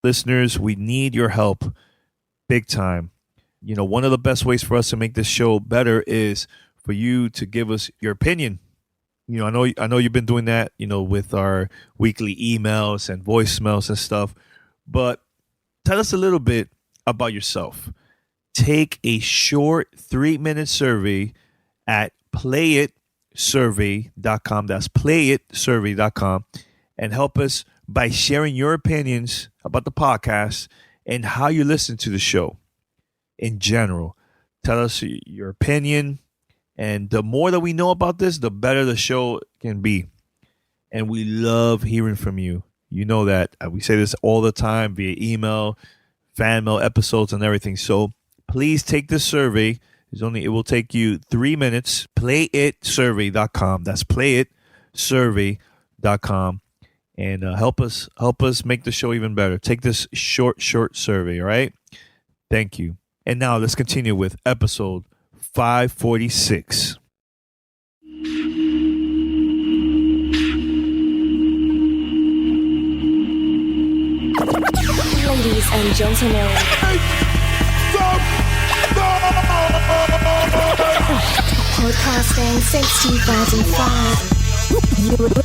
Listeners, we need your help big time. One of the best ways for us to make this show better is for you to give us your opinion. I know you've been doing that, with our weekly emails and voicemails and stuff. But tell us a little bit about yourself. Take a short 3-minute survey at playitsurvey.com. That's playitsurvey.com. And help us by sharing your opinions about the podcast and how you listen to the show in general. Tell us your opinion. And the more that we know about this, the better the show can be. And we love hearing from you. You know that. We say this all the time via email, fan mail, episodes, and everything. So please take this survey. It will take you 3 minutes. Playitsurvey.com. That's playitsurvey.com. And help us make the show even better. Take this short survey, all right? Thank you. And now let's continue with episode 546. Ladies and gentlemen, podcasting since 2005.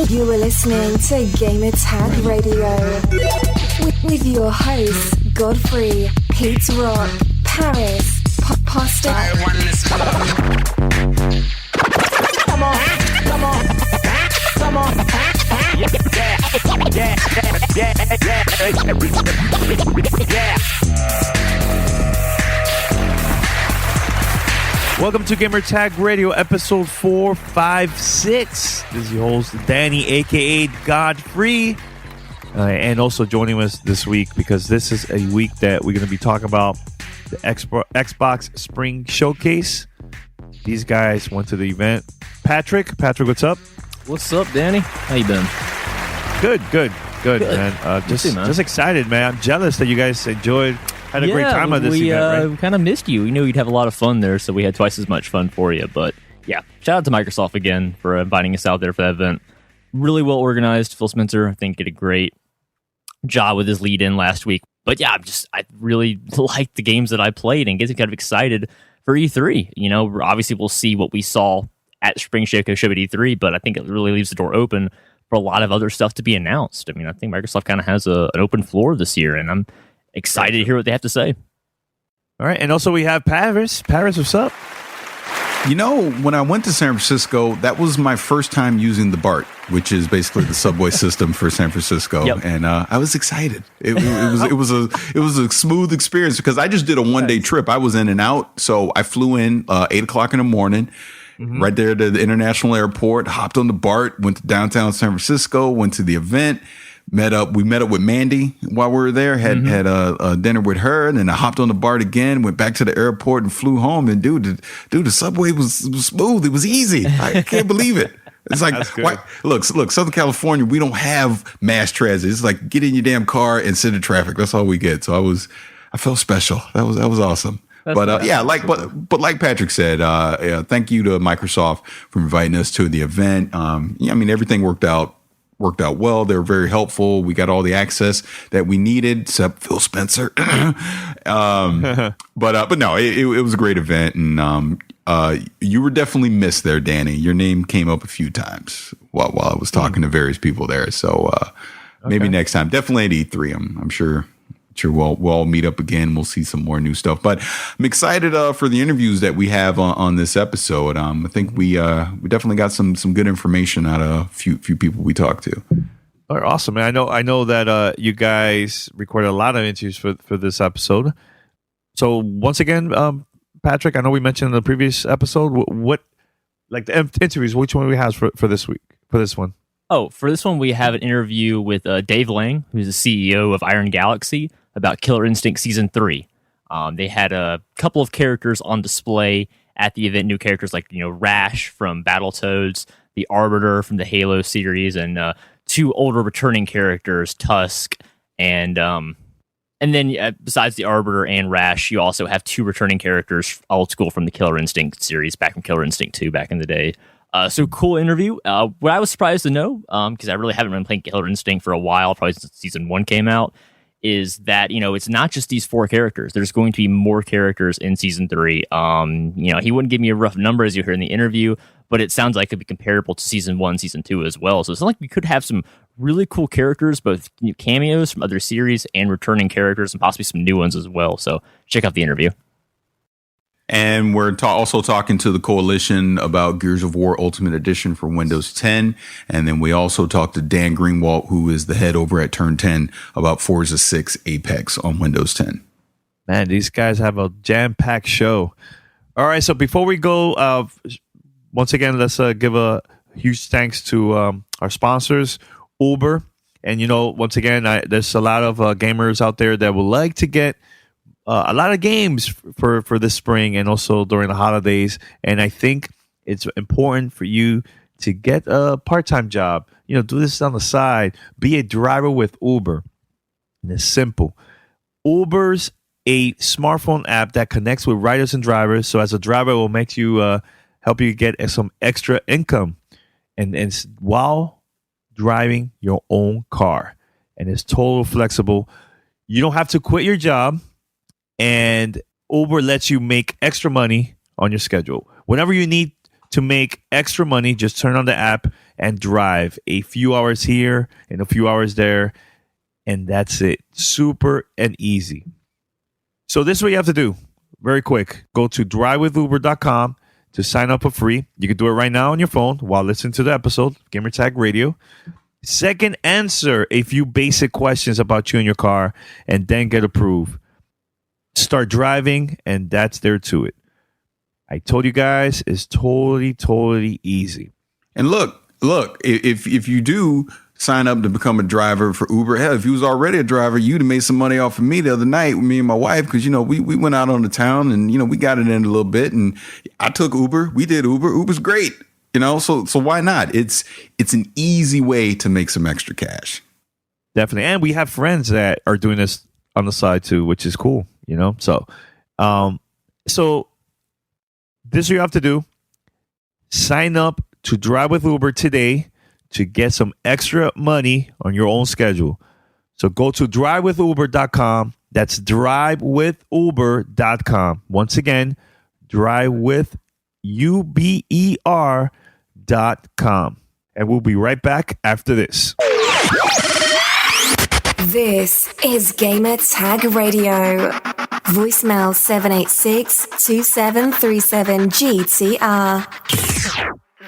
You are listening to Gamer Tag Radio with your hosts Godfrey, Pete Rock, Paris, Pasta. Come on. Welcome to Gamer Tag Radio, episode 456. This is your host, Danny, a.k.a. Godfrey. And also joining us this week, because this is a week that we're going to be talking about the Xbox Spring Showcase. These guys went to the event. Patrick, what's up? What's up, Danny? How you been? Good, man. Just excited, man. I'm jealous that you guys had a great time at this event, right? We kind of missed you. We knew you'd have a lot of fun there, so we had twice as much fun for you. But yeah, shout out to Microsoft again for inviting us out there for that event. Really well organized. Phil Spencer, I think, did a great job with his lead in last week. But yeah, I really liked the games that I played and get kind of excited for E3. Obviously we'll see what we saw at Spring Showcase at E3, but I think it really leaves the door open for a lot of other stuff to be announced. I mean, I think Microsoft kind of has an open floor this year, and I'm excited to hear what they have to say. All right, and also we have Paris. Paris, what's up? When I went to San Francisco, that was my first time using the BART, which is basically the subway system for San Francisco. Yep. And I was excited. It was a smooth experience because I just did a 1-day trip. I was in and out. So I flew in 8 o'clock in the morning, right there to the international airport, hopped on the BART, went to downtown San Francisco, went to the event. We met up with Mandy while we were there, had a dinner with her, and then I hopped on the BART again, went back to the airport and flew home. And dude, the subway was smooth. It was easy. I can't believe it. It's like, look, Southern California, we don't have mass transit. It's like get in your damn car and sit in traffic. That's all we get. So I felt special. That was awesome. But like Patrick said, thank you to Microsoft for inviting us to the event. Everything worked out well. They were very helpful. We got all the access that we needed, except Phil Spencer. But no, it was a great event, and you were definitely missed there, Danny. Your name came up a few times while I was talking to various people there. So maybe next time, definitely at E3. I'm sure we'll all meet up again. We'll see some more new stuff. But I'm excited for the interviews that we have on this episode. I think we definitely got some good information out of a few people we talked to. All right, awesome, man. I know that you guys recorded a lot of interviews for this episode. So once again, Patrick, I know we mentioned in the previous episode what like the interviews. Which one we have for this week for this one? Oh, for this one, we have an interview with Dave Lang, who's the CEO of Iron Galaxy, about Killer Instinct Season 3. They had a couple of characters on display at the event, new characters like Rash from Battletoads, the Arbiter from the Halo series, and two older returning characters, Tusk, and then besides the Arbiter and Rash, you also have two returning characters, old school from the Killer Instinct series, back from Killer Instinct 2 back in the day. So cool interview. What I was surprised to know, because I really haven't been playing Killer Instinct for a while, probably since Season 1 came out, is that, it's not just these 4 characters. There's going to be more characters in season 3. He wouldn't give me a rough number as you heard in the interview, but it sounds like it could be comparable to season 1, season 2 as well. So it's not like we could have some really cool characters, both cameos from other series and returning characters and possibly some new ones as well. So check out the interview. And we're also talking to the Coalition about Gears of War Ultimate Edition for Windows 10. And then we also talked to Dan Greenwald, who is the head over at Turn 10, about Forza 6 Apex on Windows 10. Man, these guys have a jam-packed show. All right, so before we go, once again, let's give a huge thanks to our sponsors, Uber. And, once again, there's a lot of gamers out there that would like to get a lot of games for this spring and also during the holidays. And I think it's important for you to get a part-time job. Do this on the side. Be a driver with Uber. And it's simple. Uber's a smartphone app that connects with riders and drivers. So as a driver, it will make you help you get some extra income. And while driving your own car. And it's total flexible. You don't have to quit your job. And Uber lets you make extra money on your schedule. Whenever you need to make extra money, just turn on the app and drive a few hours here and a few hours there. And that's it. Super and easy. So this is what you have to do. Very quick. Go to drivewithuber.com to sign up for free. You can do it right now on your phone while listening to the episode, Gamertag Radio. Second, answer a few basic questions about you and your car and then get approved. Start driving, and that's there to it. I told you guys, it's totally easy. And look, if you do sign up to become a driver for Uber, hell, if you was already a driver, you'd have made some money off of me the other night with me and my wife, because, we went out on the town and, we got it in a little bit, and I took Uber. We did Uber. Uber's great, so why not? It's an easy way to make some extra cash. Definitely. And we have friends that are doing this on the side too, which is cool. So this is what you have to do. Sign up to Drive with Uber today to get some extra money on your own schedule. So go to drivewithuber.com. That's drivewithuber.com. Once again, drivewithuber.com. And we'll be right back after this. This is Gamer Tag Radio. Voicemail 786-2737-GTR.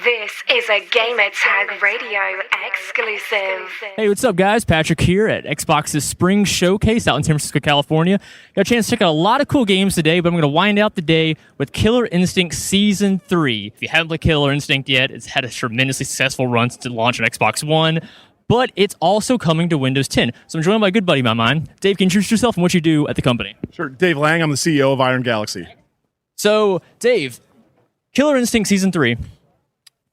This is a Gamer Tag Radio exclusive. Hey, what's up, guys? Patrick here at Xbox's Spring Showcase out in San Francisco, California. Got a chance to check out a lot of cool games today, but I'm going to wind out the day with Killer Instinct Season 3. If you haven't played Killer Instinct yet, it's had a tremendously successful run to launch on Xbox One. But it's also coming to Windows 10. So I'm joined by a good buddy of mine. Dave, can you introduce yourself and what you do at the company? Sure. Dave Lang, I'm the CEO of Iron Galaxy. So, Dave, Killer Instinct Season 3,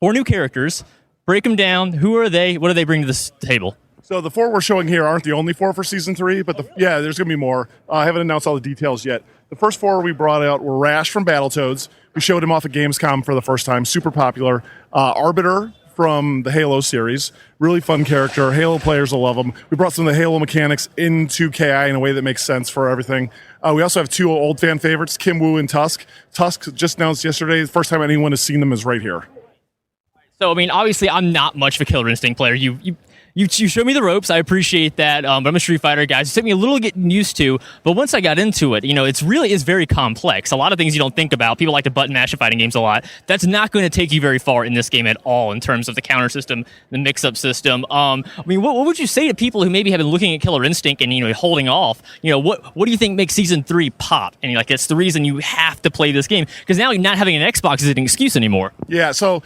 4 new characters. Break them down. Who are they? What do they bring to this table? So the 4 we're showing here aren't the only 4 for Season 3, but there's going to be more. I haven't announced all the details yet. The first 4 we brought out were Rash from Battletoads. We showed him off at Gamescom for the first time. Super popular. Arbiter from the Halo series. Really fun character. Halo players will love him. We brought some of the Halo mechanics into KI in a way that makes sense for everything. We also have 2 old fan favorites, Kim Woo and Tusk. Tusk just announced yesterday. The first time anyone has seen them is right here. So, obviously, I'm not much of a Killer Instinct player. You showed me the ropes. I appreciate that. But I'm a Street Fighter guy. It took me a little getting used to. But once I got into it, it's really is very complex. A lot of things you don't think about. People like to button mash in fighting games a lot. That's not going to take you very far in this game at all in terms of the counter system, the mix-up system. What would you say to people who maybe have been looking at Killer Instinct and holding off? What do you think makes Season 3 pop? And it's the reason you have to play this game, because now not having an Xbox isn't an excuse anymore. Yeah. So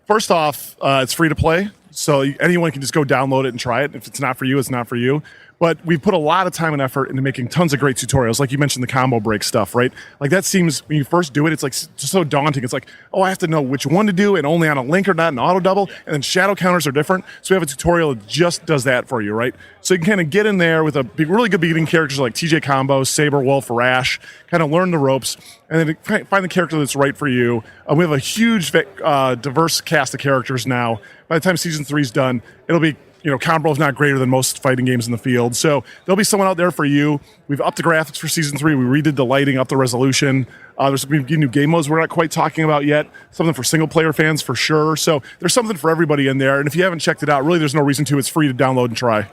first off, it's free to play. So anyone can just go download it and try it. If it's not for you, it's not for you. But we've put a lot of time and effort into making tons of great tutorials. Like you mentioned, the combo break stuff, right? Like that seems, when you first do it, it's like just so daunting. It's like, I have to know which one to do and only on a link or not an auto double. And then shadow counters are different. So we have a tutorial that just does that for you, right? So you can kind of get in there with a really good beginning characters like TJ Combo, Saber, Wolf, Rash, kind of learn the ropes, and then find the character that's right for you. We have a huge, diverse cast of characters now. By the time Season 3 is done, it'll be combo is not greater than most fighting games in the field. So there'll be someone out there for you. We've upped the graphics for Season 3. We redid the lighting, up the resolution. There's going to be new game modes we're not quite talking about yet. Something for single-player fans for sure. So there's something for everybody in there. And if you haven't checked it out, really there's no reason to. It's free to download and try.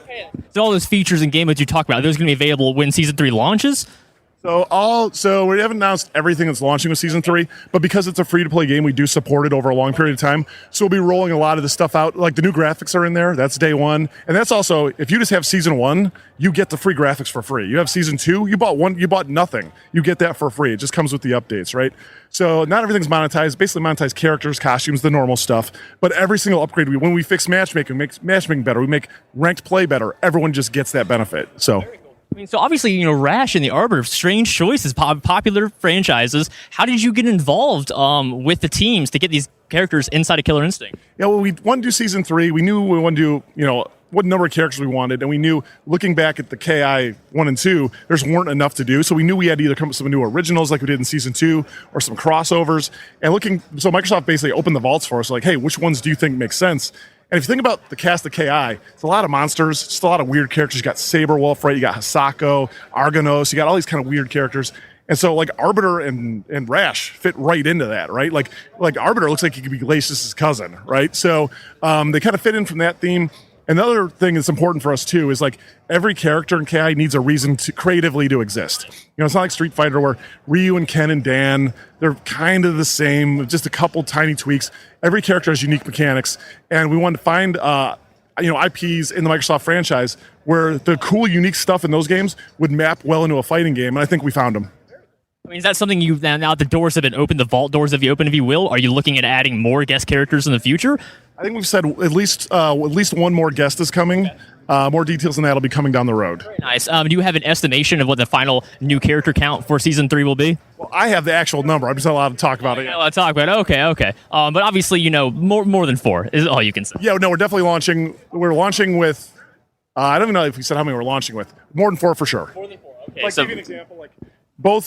So all those features and game modes you talk about, are those going to be available when Season 3 launches? So we haven't announced everything that's launching with Season 3, but because it's a free-to-play game, we do support it over a long period of time. So we'll be rolling a lot of the stuff out. Like the new graphics are in there. That's day one. And that's also, if you just have Season 1, you get the free graphics for free. You have Season 2, you bought nothing. You get that for free. It just comes with the updates, right? So not everything's monetized. Basically monetize characters, costumes, the normal stuff. But every single upgrade, when we fix matchmaking, make matchmaking better, we make ranked play better, everyone just gets that benefit. So... So obviously, Rash and the Arbiter, strange choices, popular franchises. How did you get involved with the teams to get these characters inside of Killer Instinct? Yeah, well, we wanted to do Season 3. We knew we wanted to do, what number of characters we wanted, and we knew, looking back at the KI 1 and 2, there's weren't enough to do, so we knew we had to either come up with some new originals like we did in Season 2, or some crossovers, so Microsoft basically opened the vaults for us, like, hey, which ones do you think make sense? And if you think about the cast of KI, it's a lot of monsters, it's a lot of weird characters. You got Saberwolf, right? You got Hisako, Argonos, you got all these kind of weird characters. And so, like, Arbiter and Rash fit right into that, right? Like Arbiter looks like he could be Glacius' cousin, right? So they kind of fit in from that theme. And the other thing that's important for us, too, is, like, every character in KI needs a reason to creatively to exist. It's not like Street Fighter where Ryu and Ken and Dan, they're kind of the same, just a couple tiny tweaks. Every character has unique mechanics, and we want to find IPs in the Microsoft franchise where the cool, unique stuff in those games would map well into a fighting game, and I think we found them. Is that something now the doors have been opened, the vault doors have been opened, if you will? Are you looking at adding more guest characters in the future? I think we've said at least one more guest is coming. More details on that will be coming down the road. Very nice. Do you have an estimation of what the final new character count for Season 3 will be? Well, I have the actual number. I'm just not allowed to talk about it yet. Okay. But obviously, more than 4 is all you can say. Yeah, no, we're definitely launching. We're launching with, I don't even know if we said how many we're launching with. More than 4 for sure. More than 4, okay. Like, to give you an example, like, both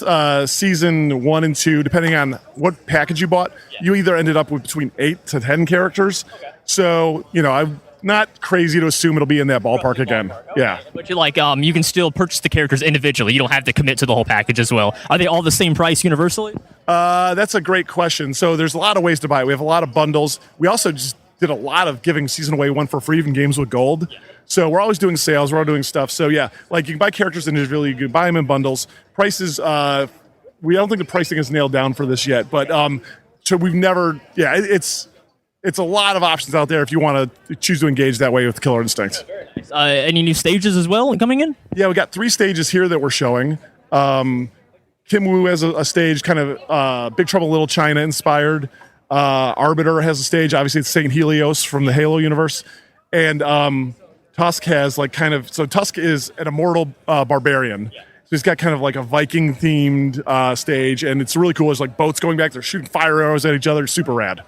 Season 1 and 2, depending on what package you bought, you either ended up with between 8 to 10 characters. Okay. So, I'm not crazy to assume it'll be in that ballpark again. Okay. Yeah. But you can still purchase the characters individually. You don't have to commit to the whole package as well. Are they all the same price universally? That's a great question. So there's a lot of ways to buy it. We have a lot of bundles. We also just did a lot of giving Season away 1 for free, even games with gold. So we're always doing sales. We're all doing stuff. So yeah, like you can buy characters individually. You can buy them in bundles. Prices, we don't think the pricing is nailed down for this yet. But so we've never, it's a lot of options out there if you want to choose to engage that way with Killer Instinct. Any new stages as well coming in? Yeah, we got 3 stages here that we're showing. Kim Woo has a stage, kind of Big Trouble in Little China inspired. Arbiter has a stage. Obviously, it's Saint Helios from the Halo universe. And Tusk has so Tusk is an immortal barbarian. Yeah. So he's got kind of like a Viking themed stage, and it's really cool. There's like boats going back. They're shooting fire arrows at each other. Super rad.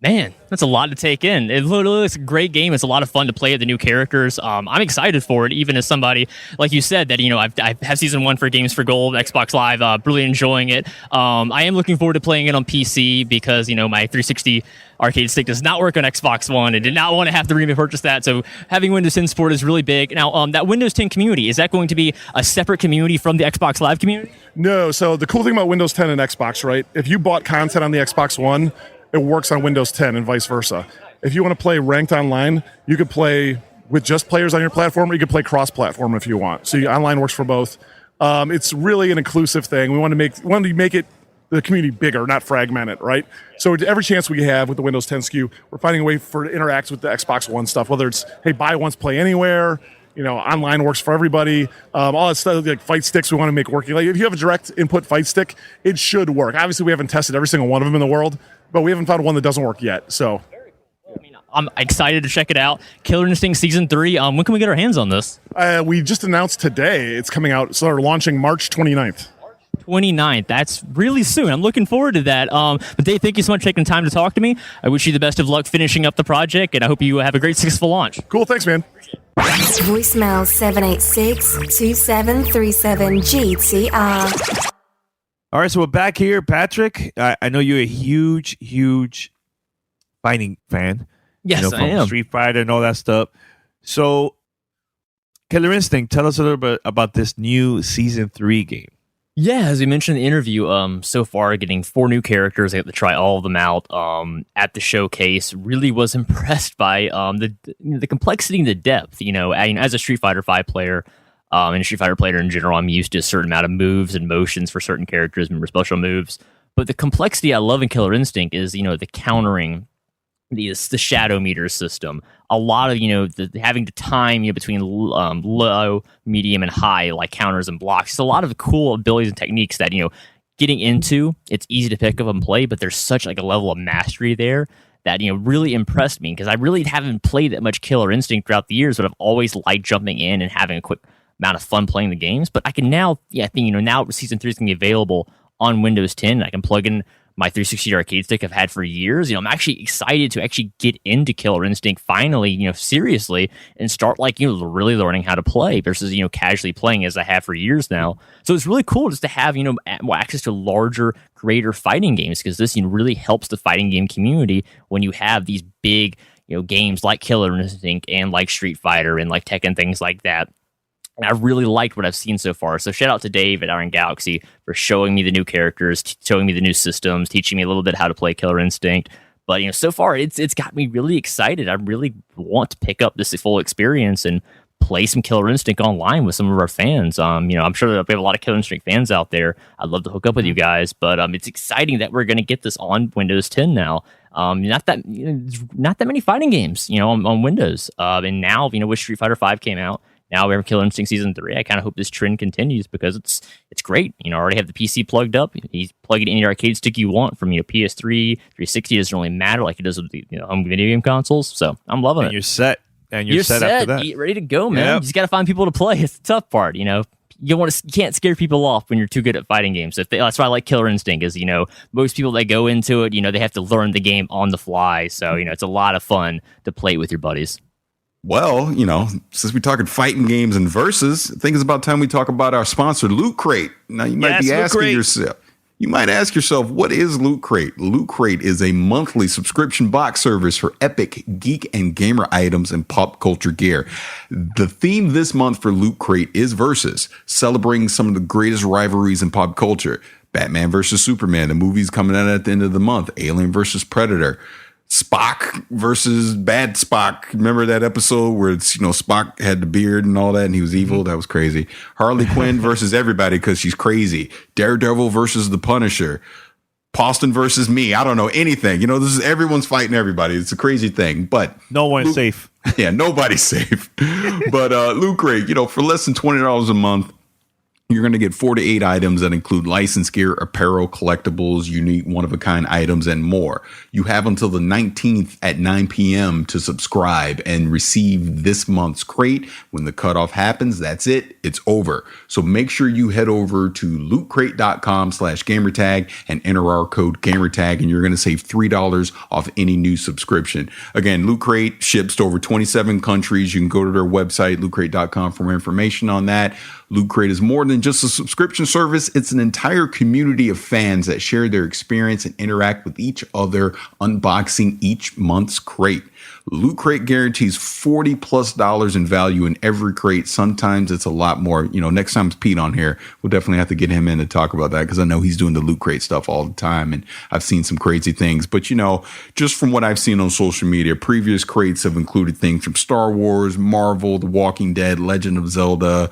Man, that's a lot to take in. It literally is a great game. It's a lot of fun to play with the new characters. I'm excited for it, even as somebody, like you said, that, I have Season 1 for Games for Gold, Xbox Live, really enjoying it. I am looking forward to playing it on PC because, my 360 arcade stick does not work on Xbox One. I did not want to have to repurchase that, so having Windows 10 support is really big. Now, that Windows 10 community, is that going to be a separate community from the Xbox Live community? No, so the cool thing about Windows 10 and Xbox, right, if you bought content on the Xbox One, it works on Windows 10 and vice versa. If you want to play ranked online, you could play with just players on your platform, or you could play cross-platform if you want. So online works for both. It's really an inclusive thing. We want to make it the community bigger, not fragment it, right? So every chance we have with the Windows 10 SKU, we're finding a way for it to interact with the Xbox One stuff, whether it's, hey, buy once, play anywhere. Online works for everybody. All that stuff, like fight sticks, we want to make working. Like if you have a direct input fight stick, it should work. Obviously, we haven't tested every single one of them in the world, but we haven't found one that doesn't work yet. So I'm excited to check it out. Killer Instinct Season 3. When can we get our hands on this? We just announced today it's coming out. So we're launching March 29th. 29th. That's really soon. I'm looking forward to that. But Dave, thank you so much for taking time to talk to me. I wish you the best of luck finishing up the project, and I hope you have a great successful launch. Cool. Thanks, man. Voicemail 786-2737-GTR. All right, so we're back here. Patrick, I know you're a huge fighting fan. Yes, from I am. Street Fighter and all that stuff. So, Killer Instinct, tell us a little bit about this new Season 3 game. Yeah, as we mentioned in the interview, so far getting 4 new characters. I got to try all of them out at the showcase. Really was impressed by the complexity and the depth. As a Street Fighter 5 player and a Street Fighter player in general, I'm used to a certain amount of moves and motions for certain characters, remember special moves. But the complexity I love in Killer Instinct is, the countering, the shadow meter system. A lot of, having to time between low, medium, and high, like counters and blocks. It's a lot of cool abilities and techniques that, getting into, it's easy to pick up and play, but there's such like a level of mastery there that, really impressed me, because I really haven't played that much Killer Instinct throughout the years, but I've always liked jumping in and having a quick amount of fun playing the games. But I can now, I think, now Season 3 is going to be available on Windows 10. I can plug in my 360 arcade stick I've had for years. I'm actually excited to actually get into Killer Instinct finally, seriously, and start really learning how to play versus, casually playing as I have for years now. So it's really cool just to have, access to larger, greater fighting games, because this really helps the fighting game community when you have these big, games like Killer Instinct and like Street Fighter and like Tekken, things like that. And I really liked what I've seen so far. So shout out to Dave at Iron Galaxy for showing me the new characters, showing me the new systems, teaching me a little bit how to play Killer Instinct. But so far it's got me really excited. I really want to pick up this full experience and play some Killer Instinct online with some of our fans. I'm sure that we have a lot of Killer Instinct fans out there. I'd love to hook up with you guys, but it's exciting that we're going to get this on Windows 10 now. Not that many fighting games, on Windows. And now, with Street Fighter 5 came out. Now we have Killer Instinct Season 3. I kind of hope this trend continues, because it's great. I already have the PC plugged up. You plug it in any arcade stick you want from PS3, 360. It doesn't really matter like it does with the home video game consoles. So I'm loving it. You're set. And you're set after that. You're ready to go, man. Yep. You just got to find people to play. It's the tough part, You can't scare people off when you're too good at fighting games. That's why I like Killer Instinct. Is most people that go into it, they have to learn the game on the fly. So it's a lot of fun to play with your buddies. Well, since we're talking fighting games and versus, I think it's about time we talk about our sponsor, Loot Crate. Now, you might be asking yourself, what is Loot Crate? Loot Crate is a monthly subscription box service for epic geek and gamer items and pop culture gear. The theme this month for Loot Crate is versus, celebrating some of the greatest rivalries in pop culture. Batman versus Superman, the movie's coming out at the end of the month. Alien versus Predator. Spock versus Bad Spock. Remember that episode where it's, Spock had the beard and all that and he was evil? That was crazy. Harley Quinn versus everybody because she's crazy. Daredevil versus the Punisher. Paulston versus me. I don't know anything. This is everyone's fighting everybody. It's a crazy thing, but no one's safe. Yeah, nobody's safe. But Loot Crate, for less than $20 a month, you're going to get 4 to 8 items that include licensed gear, apparel, collectibles, unique one-of-a-kind items, and more. You have until the 19th at 9 p.m. to subscribe and receive this month's crate. When the cutoff happens, that's it. It's over. So make sure you head over to lootcrate.com/gamertag and enter our code gamertag, and you're going to save $3 off any new subscription. Again, Loot Crate ships to over 27 countries. You can go to their website, lootcrate.com, for more information on that. Loot Crate is more than just a subscription service. It's an entire community of fans that share their experience and interact with each other, unboxing each month's crate. Loot Crate guarantees $40+ in value in every crate. Sometimes it's a lot more. Next time it's Pete on here, we'll definitely have to get him in to talk about that, because I know he's doing the Loot Crate stuff all the time, and I've seen some crazy things. But, just from what I've seen on social media, previous crates have included things from Star Wars, Marvel, The Walking Dead, Legend of Zelda,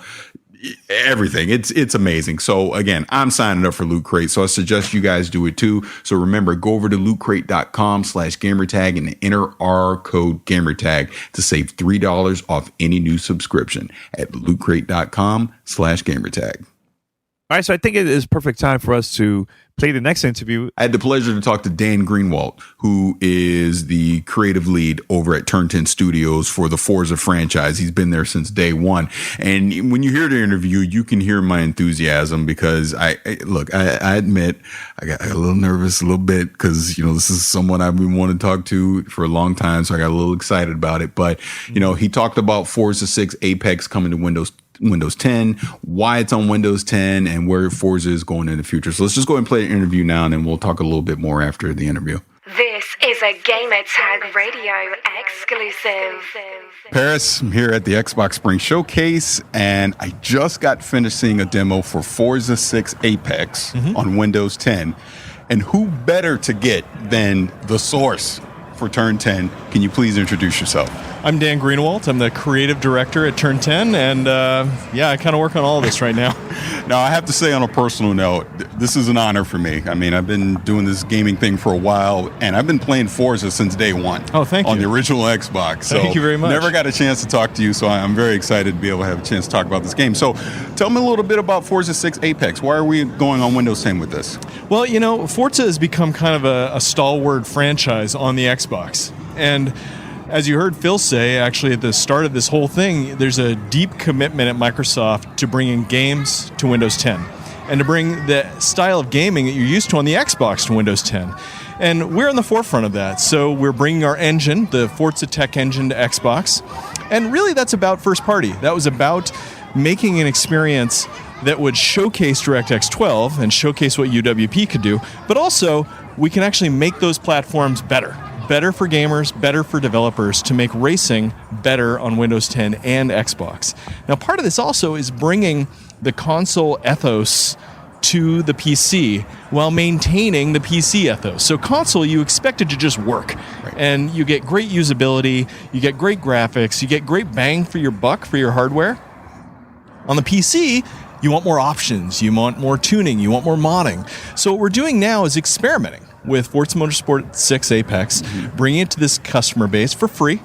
everything. It's amazing. So again, I'm signing up for Loot Crate, so I suggest you guys do it too. So remember, go over to lootcrate.com/gamertag and enter our code gamertag to save $3 off any new subscription at lootcrate.com/gamertag. All right, so I think it is perfect time for us to play the next interview. I had the pleasure to talk to Dan Greenwald, who is the creative lead over at Turn 10 Studios for the Forza franchise. He's been there since day one. And when you hear the interview, you can hear my enthusiasm, because I admit I got a little nervous a little bit, because, this is someone I've been wanting to talk to for a long time. So I got a little excited about it. But, he talked about Forza 6 Apex coming to Windows 10, why it's on Windows 10, and where Forza is going in the future. So let's just go ahead and play the interview now, and then we'll talk a little bit more after the interview. This is a Gamer Tag Radio exclusive. Paris, I'm here at the Xbox Spring Showcase, and I just got finished seeing a demo for Forza 6 Apex on Windows 10. And who better to get than the source for Turn 10? Can you please introduce yourself? I'm Dan Greenwald. I'm the creative director at Turn 10, and I kind of work on all of this right now. Now, I have to say on a personal note, this is an honor for me. I mean, I've been doing this gaming thing for a while, and I've been playing Forza since day one. Oh, thank you. On the original Xbox. So thank you very much. Never got a chance to talk to you, so I'm very excited to be able to have a chance to talk about this game. So tell me a little bit about Forza 6 Apex. Why are we going on Windows 10 with this? Well, you know, Forza has become kind of a stalwart franchise on the Xbox. And as you heard Phil say, actually, at the start of this whole thing, there's a deep commitment at Microsoft to bringing games to Windows 10 and to bring the style of gaming that you're used to on the Xbox to Windows 10. And we're in the forefront of that. So we're bringing our engine, the Forza Tech engine, to Xbox. And really, that's about first party. That was about making an experience that would showcase DirectX 12 and showcase what UWP could do, but also we can actually make those platforms better. Better for gamers, better for developers to make racing better on Windows 10 and Xbox. Now, part of this also is bringing the console ethos to the PC while maintaining the PC ethos. So console, you expect it to just work. Right. And you get great usability, you get great graphics, you get great bang for your buck for your hardware. On the PC, you want more options, you want more tuning, you want more modding. So what we're doing now is experimenting with Forza Motorsport 6 Apex, bringing it to this customer base for free,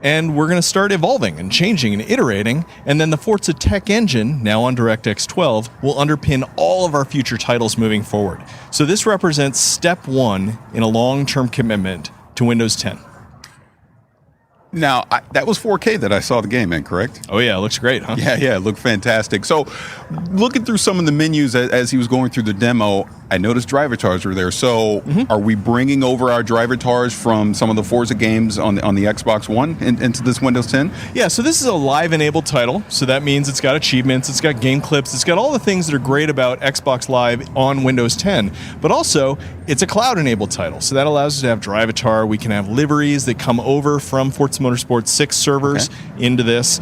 and we're going to start evolving and changing and iterating, and then the Forza Tech engine, now on DirectX 12, will underpin all of our future titles moving forward. So this represents step one in a long-term commitment to Windows 10. Now, that was 4K that I saw the game in, correct? Oh, yeah, it looks great, huh? Yeah, it looked fantastic. So, looking through some of the menus as he was going through the demo, I noticed driver tars were there. So, are we bringing over our driver tars from some of the Forza games on the Xbox One into this Windows 10? Yeah, so this is a live-enabled title. So that means it's got achievements, it's got game clips, it's got all the things that are great about Xbox Live on Windows 10. But also, it's a cloud-enabled title. So that allows us to have Drivatar. We can have liveries that come over from Forza Motorsport 6 servers into this.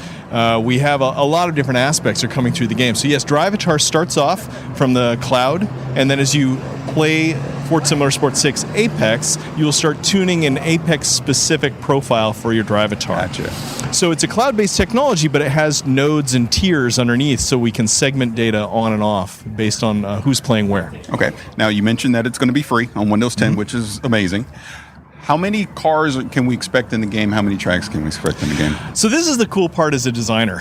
We have a lot of different aspects that are coming through the game. So yes, Drivatar starts off from the cloud, and then as you play Forza Motorsport 6 Apex, you will start tuning an Apex-specific profile for your Drivatar. Gotcha. So it's a cloud-based technology, but it has nodes and tiers underneath, so we can segment data on and off based on who's playing where. Okay. Now, you mentioned that it's going to be free on Windows 10, which is amazing. How many cars can we expect in the game? How many tracks can we expect in the game? So this is the cool part as a designer.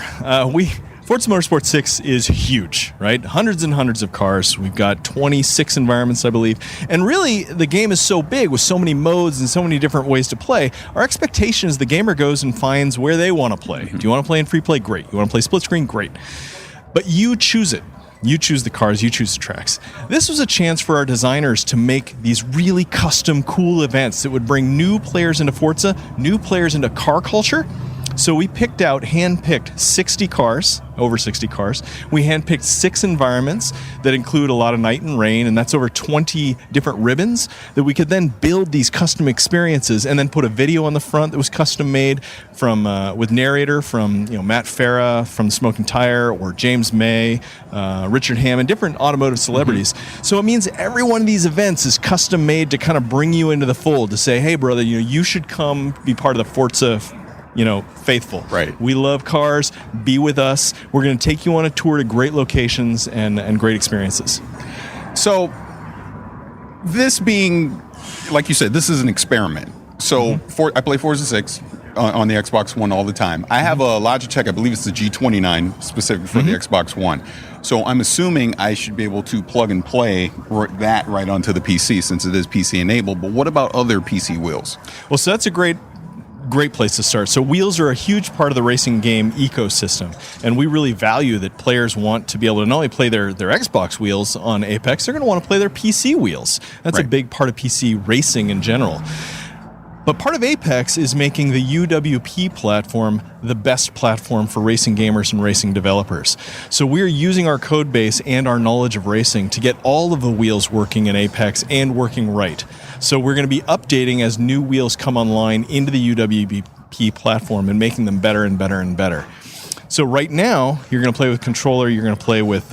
Forza Motorsport 6 is huge, right? Hundreds and hundreds of cars. We've got 26 environments, I believe. And really, the game is so big with so many modes and so many different ways to play. Our expectation is the gamer goes and finds where they want to play. Do you want to play in free play? Great. You want to play split screen? Great. But you choose it. You choose the cars, you choose the tracks. This was a chance for our designers to make these really custom, cool events that would bring new players into Forza, new players into car culture. So we hand-picked 60 cars, over 60 cars. We hand-picked 6 environments that include a lot of night and rain, and that's over 20 different ribbons that we could then build these custom experiences and then put a video on the front that was custom-made from with narrator from Matt Farah from The Smoking Tire or James May, Richard Hammond, different automotive celebrities. So it means every one of these events is custom-made to kind of bring you into the fold, to say, hey, brother, you should come be part of the Forza faithful. Right. We love cars. Be with us. We're going to take you on a tour to great locations and great experiences. So, this being, like you said, this is an experiment. So, I play Forza 6 on the Xbox One all the time. I have a Logitech, I believe it's the G29, specific for the Xbox One. So, I'm assuming I should be able to plug and play that right onto the PC since it is PC enabled. But what about other PC wheels? Well, so that's a great place to start. So wheels are a huge part of the racing game ecosystem, and we really value that players want to be able to not only play their Xbox wheels on Apex, they're going to want to play their PC wheels. That's a big part of PC racing in general. But part of Apex is making the UWP platform the best platform for racing gamers and racing developers. So we're using our code base and our knowledge of racing to get all of the wheels working in Apex and working right. So we're going to be updating as new wheels come online into the UWP platform and making them better and better and better. So right now, you're going to play with controller, you're going to play with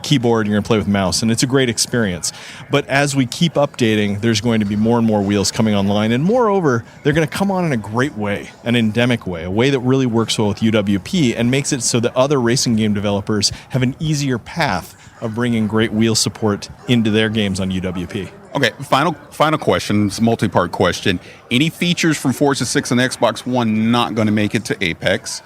keyboard, you're going to play with mouse, and it's a great experience. But as we keep updating, there's going to be more and more wheels coming online, and moreover, they're going to come on in a great way, an endemic way, a way that really works well with UWP and makes it so that other racing game developers have an easier path of bringing great wheel support into their games on UWP. Okay, final question. It's a multi-part question. Any features from Forza 6 and Xbox One not going to make it to Apex?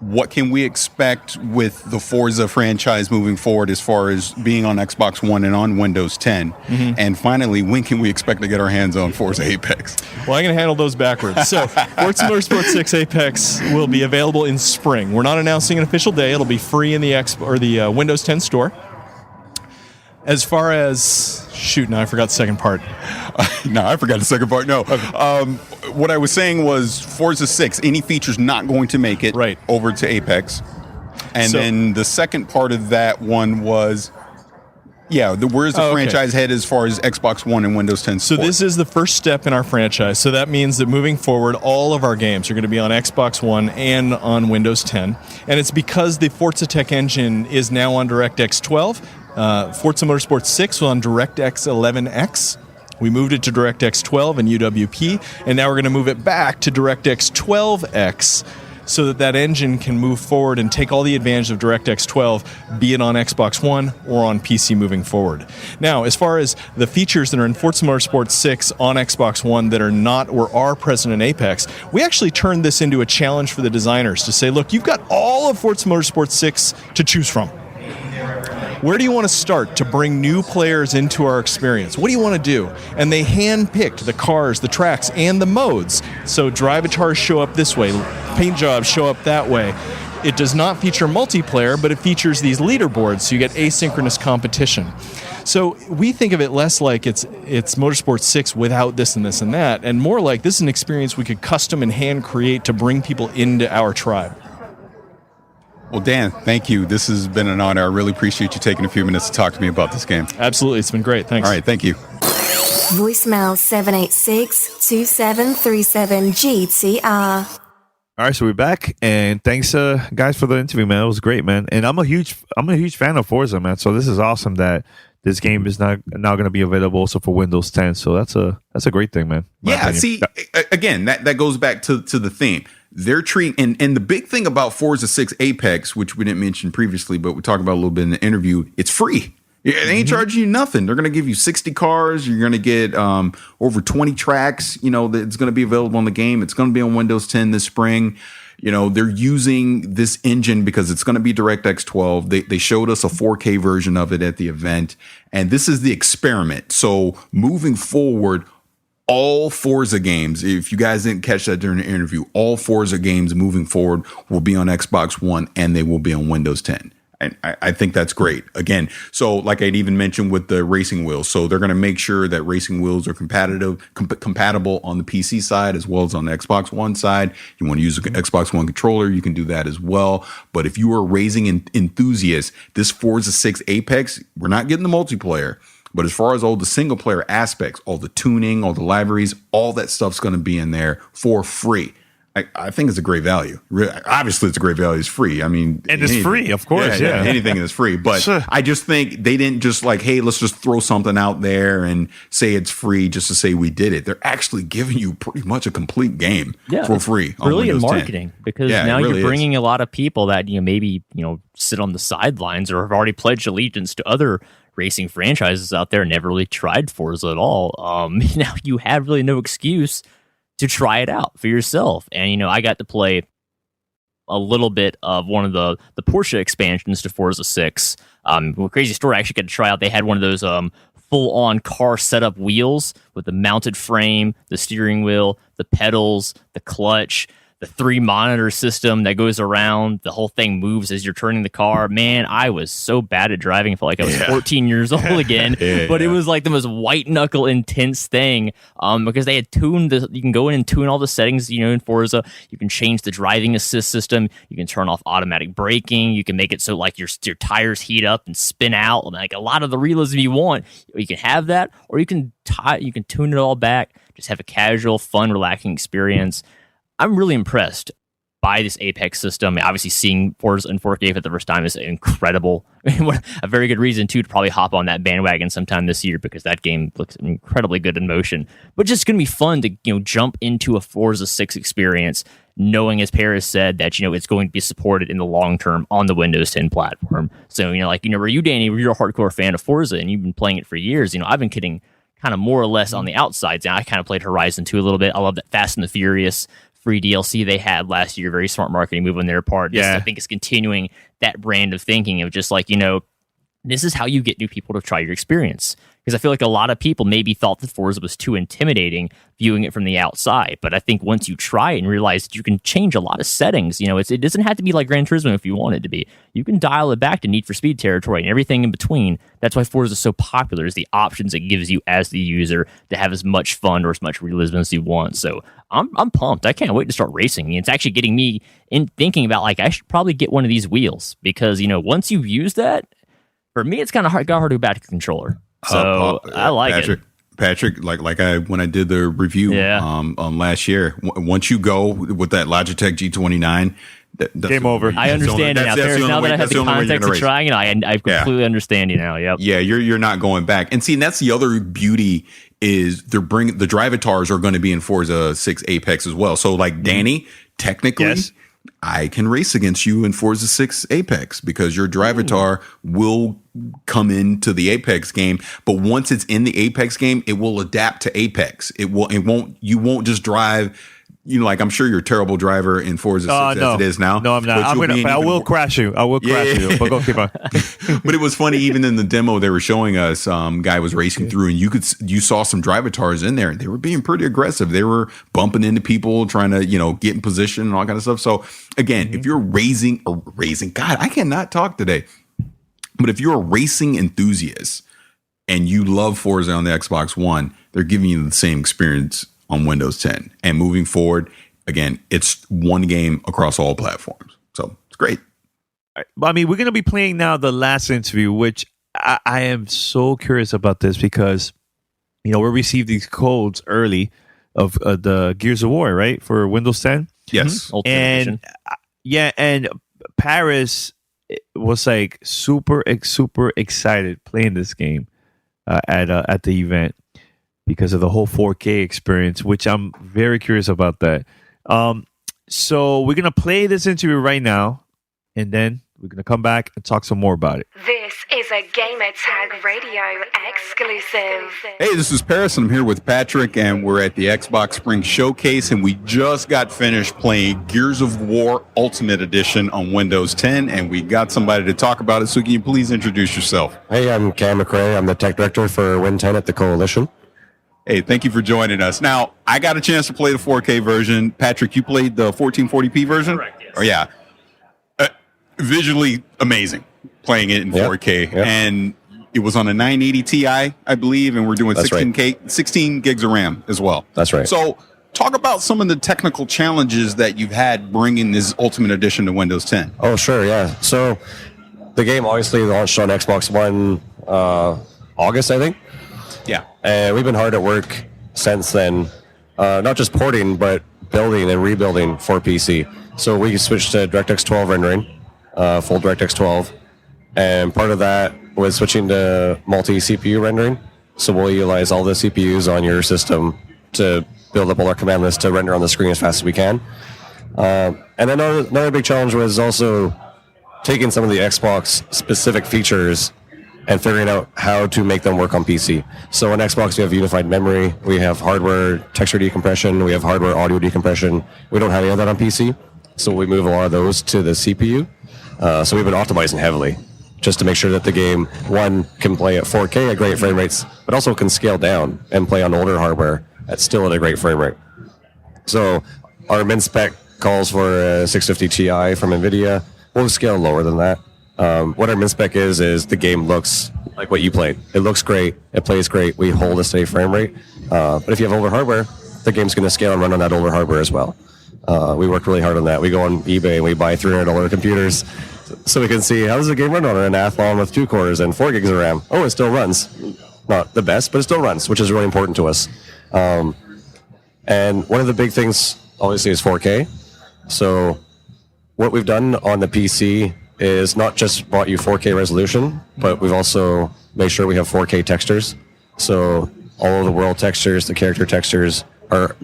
What can we expect with the Forza franchise moving forward as far as being on Xbox One and on Windows 10? Mm-hmm. And finally, when can we expect to get our hands on Forza Apex? Well, I'm going to handle those backwards. So, Forza Motorsport 6 Apex will be available in spring. We're not announcing an official day. It'll be free in the Windows 10 store. As far as... now I forgot the second part. No, I forgot the second part. No. Okay. What I was saying was Forza 6, any features not going to make it over to Apex. And then the second part of that one was, where's the franchise head as far as Xbox One and Windows 10 support? So this is the first step in our franchise. So that means that moving forward, all of our games are going to be on Xbox One and on Windows 10. And it's because the Forza Tech engine is now on DirectX 12. Forza Motorsport 6 was on DirectX 11X. We moved it to DirectX 12 and UWP, and now we're going to move it back to DirectX 12X so that that engine can move forward and take all the advantage of DirectX 12, be it on Xbox One or on PC moving forward. Now, as far as the features that are in Forza Motorsport 6 on Xbox One that are not or are present in Apex, we actually turned this into a challenge for the designers to say, look, you've got all of Forza Motorsport 6 to choose from. Where do you want to start to bring new players into our experience? What do you want to do? And they hand-picked the cars, the tracks, and the modes. So drive-atars show up this way, paint jobs show up that way. It does not feature multiplayer, but it features these leaderboards, so you get asynchronous competition. So we think of it less like it's Motorsport 6 without this and this and that, and more like this is an experience we could custom and hand-create to bring people into our tribe. Well, Dan, thank you. This has been an honor. I really appreciate you taking a few minutes to talk to me about this game. Absolutely. It's been great. Thanks. All right. Thank you. Voicemail 786-2737-GTR. All right, so we're back, and thanks, guys, for the interview, man. It was great, man. And I'm a huge fan of Forza, man. So this is awesome that this game is now going to be available also for Windows 10. So that's a great thing, man. See, again, that goes back to the theme. They're treating, and the big thing about Forza 6 Apex, which we didn't mention previously, but we talked about a little bit in the interview, it's free. They ain't charging you nothing. They're going to give you 60 cars. You're going to get over 20 tracks. It's going to be available on the game. It's going to be on Windows 10 this spring. They're using this engine because it's going to be DirectX 12. They showed us a 4K version of it at the event, and this is the experiment. So moving forward, all Forza games, if you guys didn't catch that during the interview, all Forza games moving forward will be on Xbox One and they will be on Windows 10. And I think that's great. Again, so like I'd even mentioned with the racing wheels, so they're going to make sure that racing wheels are compatible on the PC side as well as on the Xbox One side. You want to use an Xbox One controller, you can do that as well. But if you are a racing enthusiast, this Forza 6 Apex, we're not getting the multiplayer. But as far as all the single player aspects, all the tuning, all the libraries, all that stuff's going to be in there for free. I think it's a great value. Obviously, it's a great value. It's free. I mean, and it's free, of course. Yeah, anything is free. But sure. I just think they didn't just like, hey, let's just throw something out there and say it's free just to say we did it. They're actually giving you pretty much a complete game for free. Brilliant marketing, because now you're bringing a lot of people that maybe sit on the sidelines or have already pledged allegiance to other racing franchises out there and never really tried Forza at all. Now you have really no excuse to try it out for yourself. And, I got to play a little bit of one of the Porsche expansions to Forza 6. Crazy story, I actually got to try out. They had one of those full-on car setup wheels with the mounted frame, the steering wheel, the pedals, the clutch. the 3 monitor system that goes around, the whole thing moves as you're turning the car. Man, I was so bad at driving. I felt like I was 14 years old again. But it was like the most white knuckle intense thing, because they had tuned you can go in and tune all the settings, in Forza. You can change the driving assist system. You can turn off automatic braking. You can make it so like your tires heat up and spin out. Like a lot of the realism you want, you can have that, or you can tune it all back. Just have a casual, fun, relaxing experience. I'm really impressed by this Apex system. Obviously, seeing Forza in 4K for the first time is incredible. A very good reason, too, to probably hop on that bandwagon sometime this year, because that game looks incredibly good in motion. But just going to be fun to jump into a Forza 6 experience, knowing, as Paris said, that it's going to be supported in the long term on the Windows 10 platform. So, where you, Danny, you're a hardcore fan of Forza and you've been playing it for years. I've been kidding kind of more or less on the outsides. Now, I kind of played Horizon 2 a little bit. I love that Fast and the Furious free DLC they had last year. Very smart marketing move on their part. Yeah. I think it's continuing that brand of thinking of just like, this is how you get new people to try your experience. Because I feel like a lot of people maybe thought that Forza was too intimidating viewing it from the outside. But I think once you try it and realize that you can change a lot of settings, it doesn't have to be like Gran Turismo if you want it to be. You can dial it back to Need for Speed territory and everything in between. That's why Forza is so popular, is the options it gives you as the user to have as much fun or as much realism as you want. So I'm pumped. I can't wait to start racing. It's actually getting me in thinking about, like, I should probably get one of these wheels, because, once you've used that, for me, it's kind of hard to go back to the controller. So I like Patrick, when I did the review on last year, once you go with that Logitech G29, that's game over. I understand it now. Now that I have the context of trying it, I completely understand you now. Yep. Yeah, you're not going back. And see, and that's the other beauty is they're bringing the drivatars are going to be in Forza 6 Apex as well. So like Danny, technically. Yes. I can race against you in Forza 6 Apex because your drivatar will come into the Apex game. But once it's in the Apex game, it will adapt to Apex. You won't just drive. I'm sure you're a terrible driver in Forza 6 as it is now. No, I'm not. I will crash you. But go keep on. But it was funny, even in the demo they were showing us, guy was racing through, and you saw some drivatars in there, and they were being pretty aggressive. They were bumping into people, trying to get in position and all kind of stuff. So again, if you're raising, God, I cannot talk today. But if you're a racing enthusiast and you love Forza on the Xbox One, they're giving you the same experience on Windows 10. And moving forward, again, it's one game across all platforms. So it's great. I mean, we're going to be playing now the last interview, which I am so curious about this because, we received these codes early of the Gears of War, right? For Windows 10. Yes. And and Paris was like super excited playing this game at the event, because of the whole 4K experience, which I'm very curious about that. So we're going to play this interview right now, and then we're going to come back and talk some more about it. This is a Gamer Tag Radio exclusive. Hey, this is Paris, and I'm here with Patrick, and we're at the Xbox Spring Showcase, and we just got finished playing Gears of War Ultimate Edition on Windows 10, and we got somebody to talk about it, so can you please introduce yourself? Hey, I'm Cam McRae. I'm the tech director for Win 10 at the Coalition. Hey, thank you for joining us. Now, I got a chance to play the 4K version. Patrick, you played the 1440p version? Correct, yes. Oh, yeah. Visually amazing playing it in 4K. Yep. And it was on a 980 Ti, I believe, and we're doing 16 gigs of RAM as well. That's right. So talk about some of the technical challenges that you've had bringing this Ultimate Edition to Windows 10. Oh, sure, yeah. So the game obviously launched on Xbox One August, I think. Yeah. And we've been hard at work since then, not just porting, but building and rebuilding for PC. So we switched to DirectX 12 rendering, full DirectX 12. And part of that was switching to multi-CPU rendering. So we'll utilize all the CPUs on your system to build up all our command lists to render on the screen as fast as we can. And then another big challenge was also taking some of the Xbox specific features and figuring out how to make them work on PC. So on Xbox, we have unified memory, we have hardware texture decompression, we have hardware audio decompression. We don't have any of that on PC, so we move a lot of those to the CPU. So we've been optimizing heavily just to make sure that the game, one, can play at 4K at great frame rates, but also can scale down and play on older hardware still at a great frame rate. So our min-spec calls for a 650 Ti from NVIDIA. We'll scale lower than that. What our min-spec is the game looks like what you played. It looks great. It plays great. We hold a steady frame rate. But if you have older hardware, the game's going to scale and run on that older hardware as well. We work really hard on that. We go on eBay and we buy $300 computers so we can see how does the game run on an Athlon with 2 cores and 4 gigs of RAM. Oh, it still runs. Not the best, but it still runs, which is really important to us. And one of the big things, obviously, is 4K. So what we've done on the PC is not just brought you 4K resolution, but we've also made sure we have 4K textures. So all of the world textures, the character textures are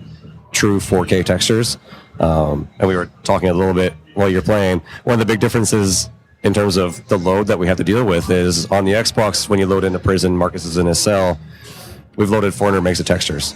true 4K textures. And we were talking a little bit while you're playing. One of the big differences in terms of the load that we have to deal with is on the Xbox, when you load into prison, Marcus is in his cell, we've loaded 400 megs of textures.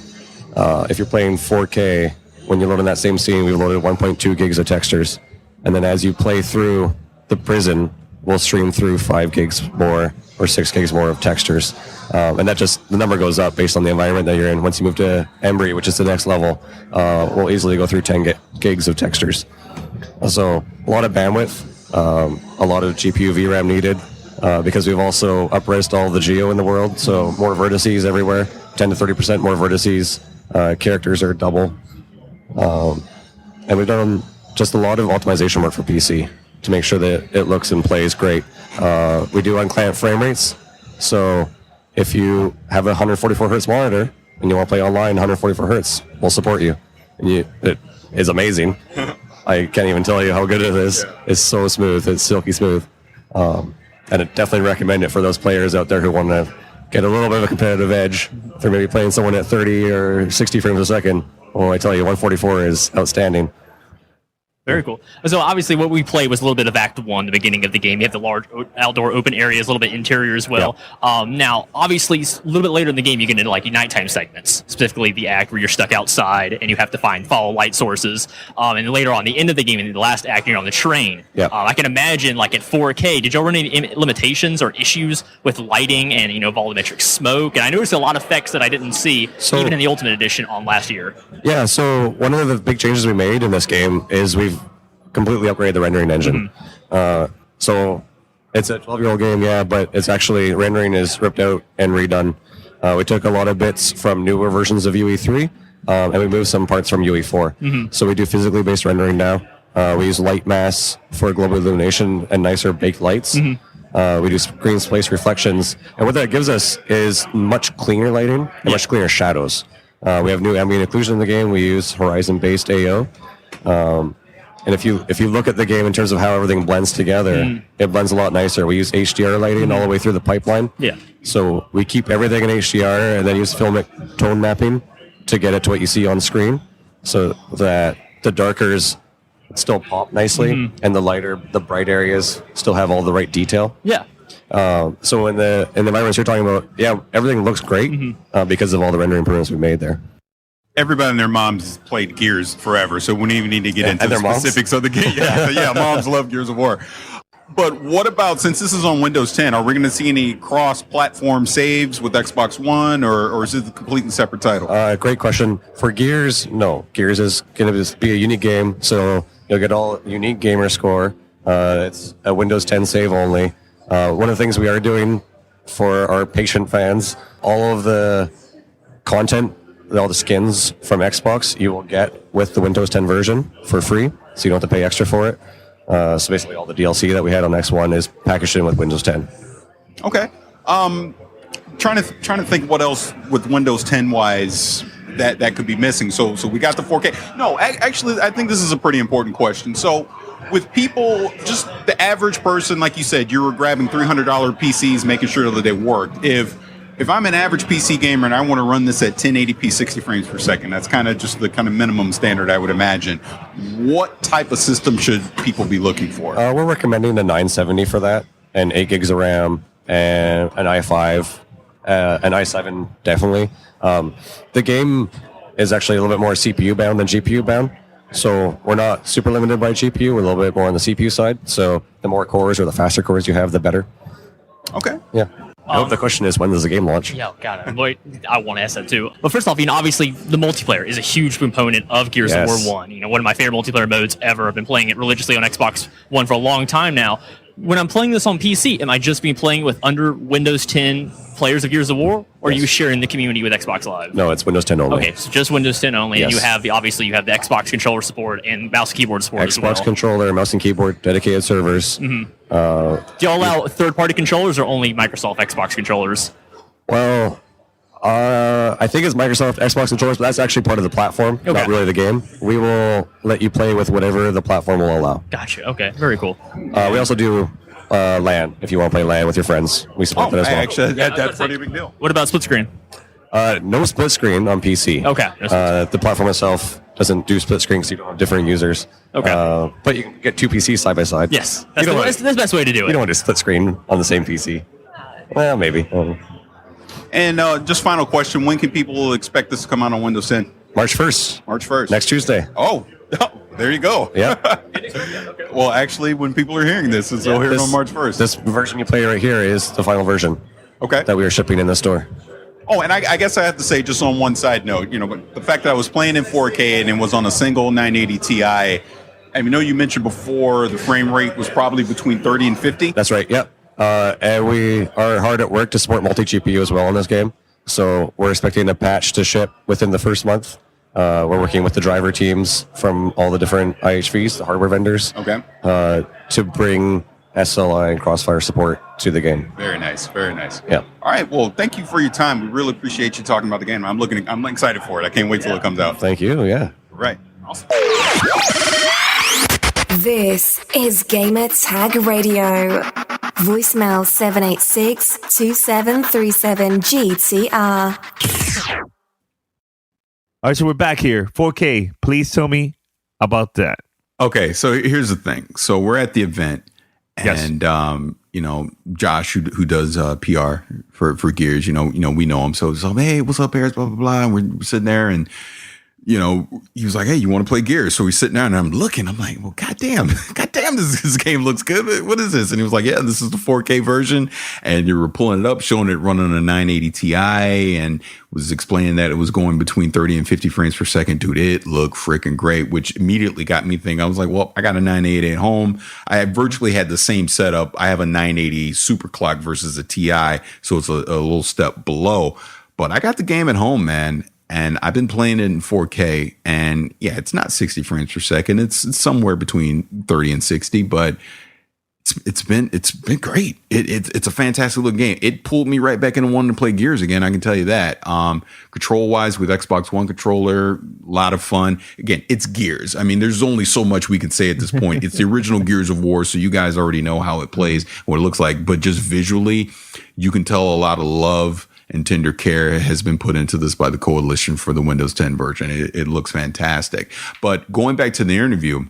If you're playing 4K, when you load in that same scene, we've loaded 1.2 gigs of textures. And then as you play through the prison, we'll stream through 5 gigs more or 6 gigs more of textures. And that just, the number goes up based on the environment that you're in. Once you move to Embry, which is the next level, we'll easily go through 10 gigs of textures. So a lot of bandwidth, a lot of GPU VRAM needed, because we've also up-resed all the geo in the world, so more vertices everywhere, 10 to 30% more vertices, characters are double. And we've done just a lot of optimization work for PC to make sure that it looks and plays great. We do unclamp frame rates, so if you have a 144 hertz monitor and you want to play online 144 hertz, we'll support you. And it is amazing. I can't even tell you how good it is. It's so smooth. It's silky smooth. And I definitely recommend it for those players out there who want to get a little bit of a competitive edge. If they're maybe playing someone at 30 or 60 frames a second, well, I tell you, 144 is outstanding. Very cool. So obviously what we played was a little bit of Act 1, the beginning of the game. You have the large outdoor open areas, a little bit interior as well. Yeah. Now, obviously, a little bit later in the game, you get into like nighttime segments, specifically the act where you're stuck outside and you have to follow light sources. And then later on, the end of the game, in the last act, you're on the train. Yeah. I can imagine, like at 4K, did y'all run any limitations or issues with lighting and, volumetric smoke? And I noticed a lot of effects that I didn't see even in the Ultimate Edition on last year. Yeah, so one of the big changes we made in this game is we've completely upgraded the rendering engine. So it's a 12-year-old game, yeah, but it's actually, rendering is ripped out and redone. We took a lot of bits from newer versions of UE3, and we moved some parts from UE4. So we do physically based rendering now. We use light mass for global illumination and nicer baked lights. We do green space reflections. And what that gives us is much cleaner lighting and much cleaner shadows. We have new ambient occlusion in the game. We use horizon-based AO. And if you look at the game in terms of how everything blends together, it blends a lot nicer. We use HDR lighting all the way through the pipeline. Yeah. So we keep everything in HDR and then use filmic tone mapping to get it to what you see on screen, so that the darkers still pop nicely and the bright areas still have all the right detail. Yeah. So in the environments you're talking about, yeah, everything looks great because of all the rendering improvements we made there. Everybody and their moms played Gears forever, so we don't even need to get into the specifics of the game. Yeah, moms love Gears of War. But what about, since this is on Windows 10, are we going to see any cross-platform saves with Xbox One, or is it a completely separate title? Great question. For Gears, no. Gears is going to be a unique game, so you'll get all unique gamer score. It's a Windows 10 save only. One of the things we are doing for our patient fans, all of the content, all the skins from Xbox you will get with the Windows 10 version for free, so you don't have to pay extra for it. So basically all the DLC that we had on X1 is packaged in with Windows 10. Okay. Trying to think what else with Windows 10 wise that could be missing. So we got the 4K. No, actually, I think this is a pretty important question. So with people, just the average person, like you said, you were grabbing $300 PCs, making sure that they worked. If I'm an average PC gamer and I want to run this at 1080p 60 frames per second, that's kind of just the kind of minimum standard I would imagine. What type of system should people be looking for? We're recommending the 970 for that, and 8 gigs of RAM, and an i5, an i7 definitely. The game is actually a little bit more CPU bound than GPU bound, so we're not super limited by GPU. We're a little bit more on the CPU side, so the more cores or the faster cores you have, the better. Okay. Yeah. I hope the question is, when does the game launch? Yeah, got it. Wait, I want to ask that too. But first off, obviously the multiplayer is a huge component of Gears of War 1. One of my favorite multiplayer modes ever. I've been playing it religiously on Xbox One for a long time now. When I'm playing this on PC, am I just being playing with under Windows 10 players of Gears of War, or are you sharing the community with Xbox Live? No, it's Windows 10 only. Okay, so just Windows 10 only, and you have the Xbox controller support and mouse and keyboard support as well. Xbox controller, mouse and keyboard, dedicated servers. Mm-hmm. Do you allow third-party controllers or only Microsoft Xbox controllers? Well, I think it's Microsoft Xbox controllers, but that's actually part of the platform, not really the game. We will let you play with whatever the platform will allow. Gotcha. Okay, very cool. We also do LAN, if you want to play LAN with your friends. We support that as well. Actually, that's pretty big deal. What about split screen? No split screen on PC. Okay. The platform itself doesn't do split screen because you don't have different users. Okay. But you can get two PCs side by side. Yes. That's the best way to do it. You don't want to split screen on the same PC. Well, maybe. And just final question: when can people expect this to come out on Windows 10? March 1st. March 1st. Next Tuesday. Oh, there you go. Yeah. Well, actually, when people are hearing this, they'll hear it on March 1st. This version you play right here is the final version. Okay. That we are shipping in the store. Oh, and I guess I have to say, just on one side note, but the fact that I was playing in 4K and it was on a single 980 Ti. I know you mentioned before the frame rate was probably between 30 and 50. That's right. Yep. And we are hard at work to support multi-GPU as well in this game. So we're expecting a patch to ship within the first month. We're working with the driver teams from all the different IHVs, the hardware vendors, to bring SLI and Crossfire support to the game. Very nice. Very nice. Yeah. All right. Well, thank you for your time. We really appreciate you talking about the game. I'm excited for it. I can't wait till it comes out. Thank you. Yeah. Right. Awesome. This is Gamer Tag Radio. Voicemail 786-2737-GTR. All right, so we're back here. 4K. Please tell me about that. Okay, so here's the thing. So we're at the event, Yes. and Josh, who does PR for Gears, we know him. So it's like, hey, what's up, Harris? Blah blah blah. And we're sitting there, and he was like, hey, you want to play Gears? So we sitting down, and I'm looking. I'm like, well, goddamn, this game looks good. What is this? And he was like, yeah, this is the 4K version. And you were pulling it up, showing it running on a 980 Ti, and was explaining that it was going between 30 and 50 frames per second. Dude, it looked freaking great, which immediately got me thinking. I was like, well, I got a 980 at home. I virtually had the same setup. I have a 980 super clock versus a Ti, so it's a little step below. But I got the game at home, man. And I've been playing it in 4K, and yeah, it's not 60 frames per second. It's somewhere between 30 and 60, but it's been great. It's a fantastic looking game. It pulled me right back into wanting to play Gears again. I can tell you that. Control wise, with Xbox One controller, a lot of fun. Again, it's Gears. I mean, there's only so much we can say at this point. It's the original Gears of War, so you guys already know how it plays, what it looks like. But just visually, you can tell a lot of love and tender care has been put into this by the coalition for the Windows 10 version. It looks fantastic. But going back to the interview,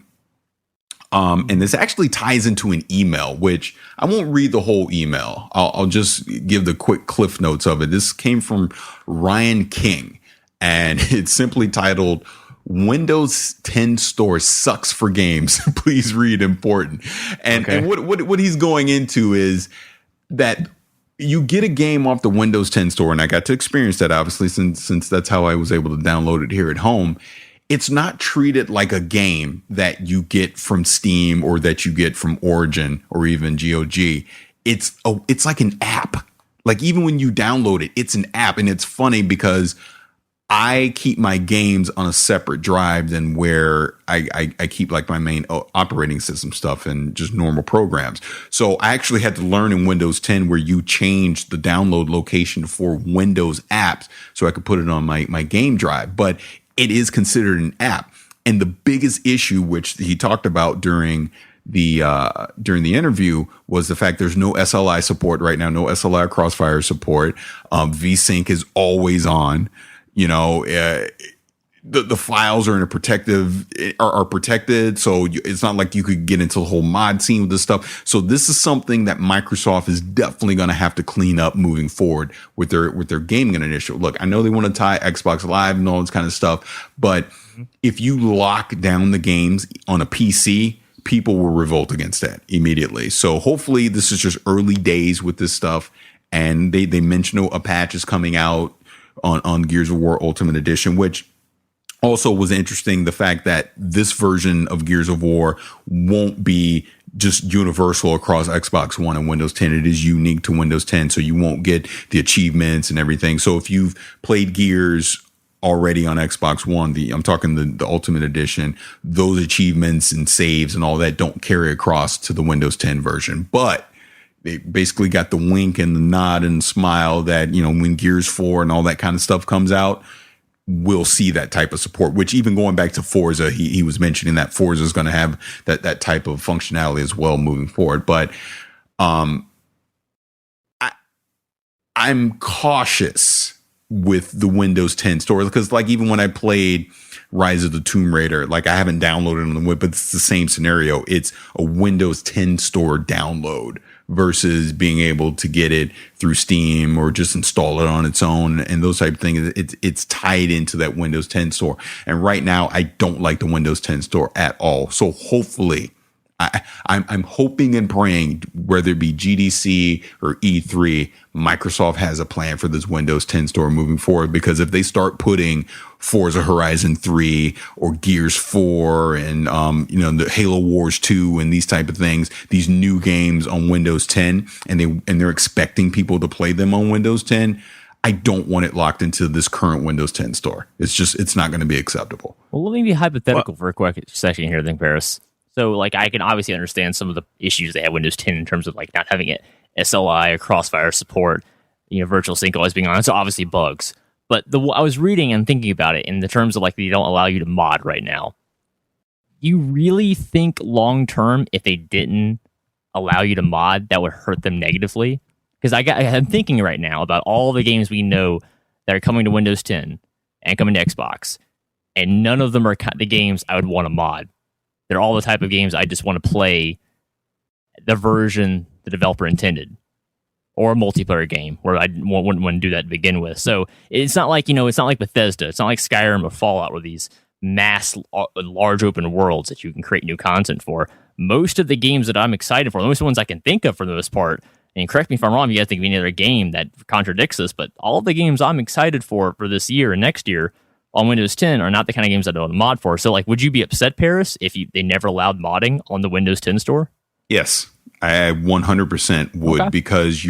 and this actually ties into an email, which I won't read the whole email. I'll just give the quick cliff notes of it. This came from Ryan King, and it's simply titled, Windows 10 store sucks for games. Please read important. And what he's going into is that you get a game off the Windows 10 store, and I got to experience that, obviously, since that's how I was able to download it here at home. It's not treated like a game that you get from Steam or that you get from Origin or even GOG. It's like an app. Like, even when you download it, it's an app. And it's funny because I keep my games on a separate drive than where I keep like my main operating system stuff and just normal programs. So I actually had to learn in Windows 10 where you change the download location for Windows apps so I could put it on my game drive. But it is considered an app. And the biggest issue, which he talked about during the interview, was the fact there's no SLI support right now, no SLI Crossfire support. VSync is always on. The files are in a are protected, so it's not like you could get into the whole mod scene with this stuff. So this is something that Microsoft is definitely going to have to clean up moving forward with their gaming initiative. Look, I know they want to tie Xbox Live and all this kind of stuff, but if you lock down the games on a PC, people will revolt against that immediately. So hopefully this is just early days with this stuff. and they mentioned a patch is coming out on Gears of War Ultimate Edition, which also was interesting. The fact that this version of Gears of War won't be just universal across Xbox One and Windows 10. It is unique to Windows 10, so you won't get the achievements and everything. So if you've played Gears already on Xbox One, I'm talking the Ultimate Edition, those achievements and saves and all that don't carry across to the Windows 10 version. But they basically got the wink and the nod and smile that, when Gears 4 and all that kind of stuff comes out, we'll see that type of support, which even going back to Forza, he was mentioning that Forza is going to have that type of functionality as well moving forward. But I'm cautious with the Windows 10 store, because like even when I played Rise of the Tomb Raider, like I haven't downloaded it on the web, but it's the same scenario. It's a Windows 10 store download versus being able to get it through Steam or just install it on its own and those type of things. It's tied into that Windows 10 store. And right now I don't like the Windows 10 store at all. So hopefully I'm hoping and praying, whether it be GDC or E3, Microsoft has a plan for this Windows 10 store moving forward, because if they start putting Forza Horizon 3 or Gears 4 and, the Halo Wars 2 and these type of things, these new games on Windows 10, and they're expecting people to play them on Windows 10, I don't want it locked into this current Windows 10 store. It's not going to be acceptable. Well, let me be hypothetical for a quick second here, then, Paris. So, like, I can obviously understand some of the issues they have Windows 10 in terms of, like, not having it SLI or Crossfire support, virtual sync always being on. So, obviously, bugs. But I was reading and thinking about it in the terms of, like, they don't allow you to mod right now. You really think long-term, if they didn't allow you to mod, that would hurt them negatively? Because I'm thinking right now about all the games we know that are coming to Windows 10 and coming to Xbox, and none of them are the games I would want to mod. They're all the type of games I just want to play the version the developer intended, or a multiplayer game where I wouldn't want to do that to begin with. So it's not like, it's not like Bethesda. It's not like Skyrim or Fallout, where these mass, large open worlds that you can create new content for. Most of the games that I'm excited for, most ones I can think of for the most part, and correct me if I'm wrong, you guys think of any other game that contradicts this, but all of the games I'm excited for this year and next year on Windows 10 are not the kind of games I don't mod for. So, like, would you be upset, Paris, if they never allowed modding on the Windows 10 store? Yes, I 100% would, okay. Because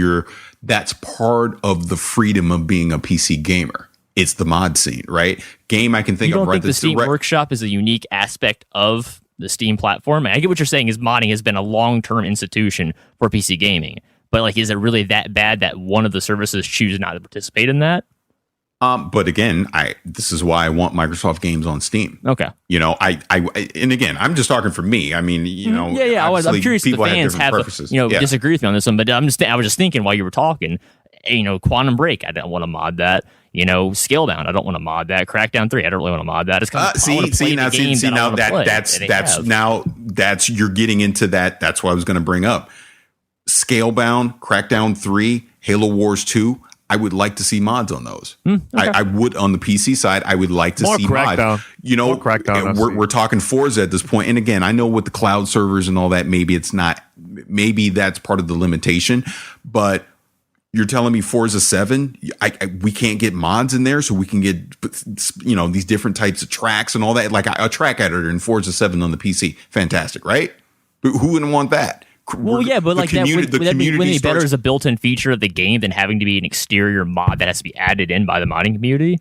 that's part of the freedom of being a PC gamer. It's the mod scene, right? Game I can think of. You don't think the Steam Workshop is a unique aspect of the Steam platform? I get what you're saying is modding has been a long-term institution for PC gaming. But, like, is it really that bad that one of the services chooses not to participate in that? But again, this is why I want Microsoft games on Steam. Okay. And again, I'm just talking for me. I mean, Yeah. I'm curious if the fans have disagree with me on this one, but I was just thinking while you were talking, Quantum Break, I don't want to mod that. Scalebound, I don't want to mod that. Crackdown 3, I don't really want to mod that. It's kind of that's you're getting into that. That's what I was going to bring up. Scalebound, Crackdown 3, Halo Wars 2. I would like to see mods on those. Okay. I would, on the PC side, I would like to see mods. More Crackdown. We're talking Forza at this point. And again, I know with the cloud servers and all that, maybe that's part of the limitation, but you're telling me Forza 7, we can't get mods in there so we can get, these different types of tracks and all that. Like a track editor in Forza 7 on the PC. Fantastic, right? But who wouldn't want that? Well, yeah, but like would that be better as a built-in feature of the game than having to be an exterior mod that has to be added in by the modding community?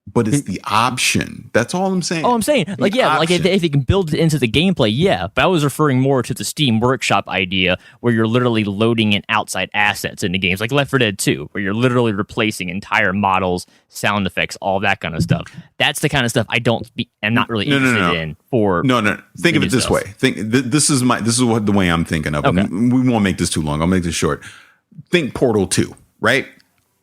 But it's the option. That's all I'm saying. Oh, I'm saying, like, yeah, option. Like if you can build it into the gameplay, yeah. But I was referring more to the Steam Workshop idea where you're literally loading in outside assets into games, like Left 4 Dead 2, where you're literally replacing entire models, sound effects, all that kind of stuff. That's the kind of stuff I'm not really interested in. Think of it this way. This is the way I'm thinking of it. Okay. We won't make this too long. I'll make this short. Think Portal 2, right?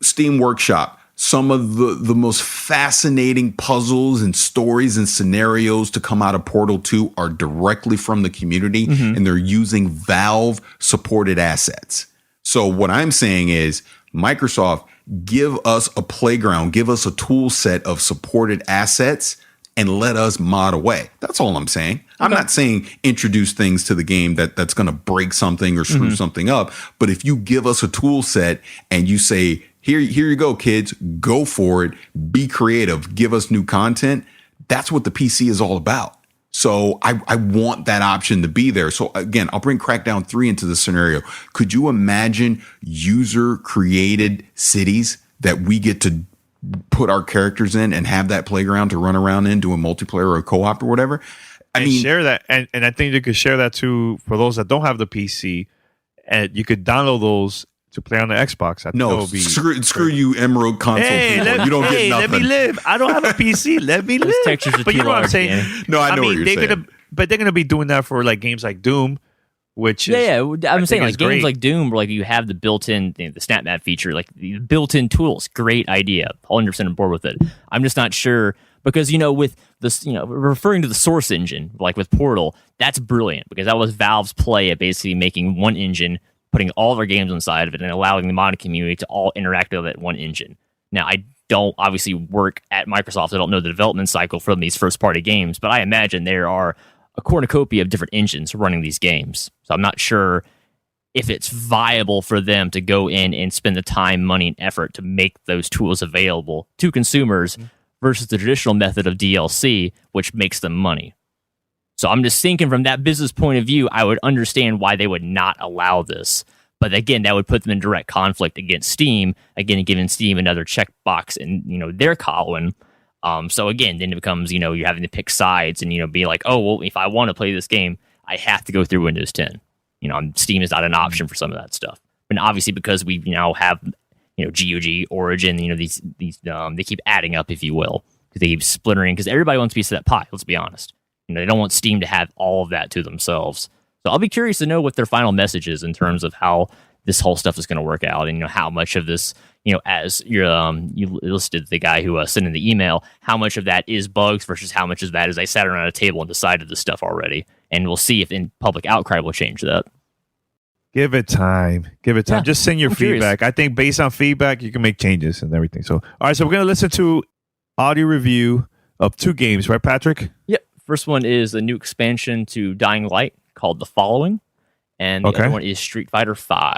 Steam Workshop. Some of the most fascinating puzzles and stories and scenarios to come out of Portal 2 are directly from the community, and they're using Valve supported assets. So what I'm saying is, Microsoft, give us a playground, give us a tool set of supported assets, and let us mod away. That's all I'm saying. I'm not saying introduce things to the game that's going to break something or screw something up. But if you give us a tool set and you say, here you go, kids, go for it, be creative, give us new content. That's what the PC is all about. So I want that option to be there. So again, I'll bring Crackdown 3 into the scenario. Could you imagine user created cities that we get to put our characters in and have that playground to run around in, doing multiplayer or co-op or whatever? I mean, share that. And I think you could share that too for those that don't have the PC, and you could download those to play on the Xbox. I think no, screw you, Emerald console people. You don't get nothing. Let me live. I don't have a PC. Let me live. Textures are but you know what I'm saying? Yeah. No, I know what you're saying. They're gonna be doing that for like games like Doom, which is, I'm saying like games great. like Doom, where like you have the built-in the snap map feature, like the built-in tools. Great idea. 100% on board with it. I'm just not sure because with this, referring to the source engine, like with Portal, that's brilliant because that was Valve's play at basically making one engine, putting all their games inside of it, and allowing the modding community to all interact with that one engine. Now, I don't obviously work at Microsoft. I don't know the development cycle from these first-party games, but I imagine there are a cornucopia of different engines running these games. So I'm not sure if it's viable for them to go in and spend the time, money, and effort to make those tools available to consumers versus the traditional method of DLC, which makes them money. So I'm just thinking from that business point of view, I would understand why they would not allow this. But again, that would put them in direct conflict against Steam, again, giving Steam another checkbox in their column. So again, then it becomes, you're having to pick sides and, be like, oh, well, if I want to play this game, I have to go through Windows 10. Steam is not an option for some of that stuff. And obviously because we now have, GOG, Origin, these they keep adding up, if you will, because they keep splintering, because everybody wants a piece of that pie, let's be honest. They don't want Steam to have all of that to themselves. So I'll be curious to know what their final message is in terms of how this whole stuff is going to work out, and how much of this, as you listed the guy who sent in the email, how much of that is bugs versus how much of that is they sat around a table and decided this stuff already, and we'll see if in public outcry will change that. Give it time. Yeah, just send your feedback. Curious. I think based on feedback, you can make changes and everything. So, all right, so we're going to listen to audio review of 2 games, right, Patrick? Yep. First one is a new expansion to Dying Light called The Following, and the other one is Street Fighter V. All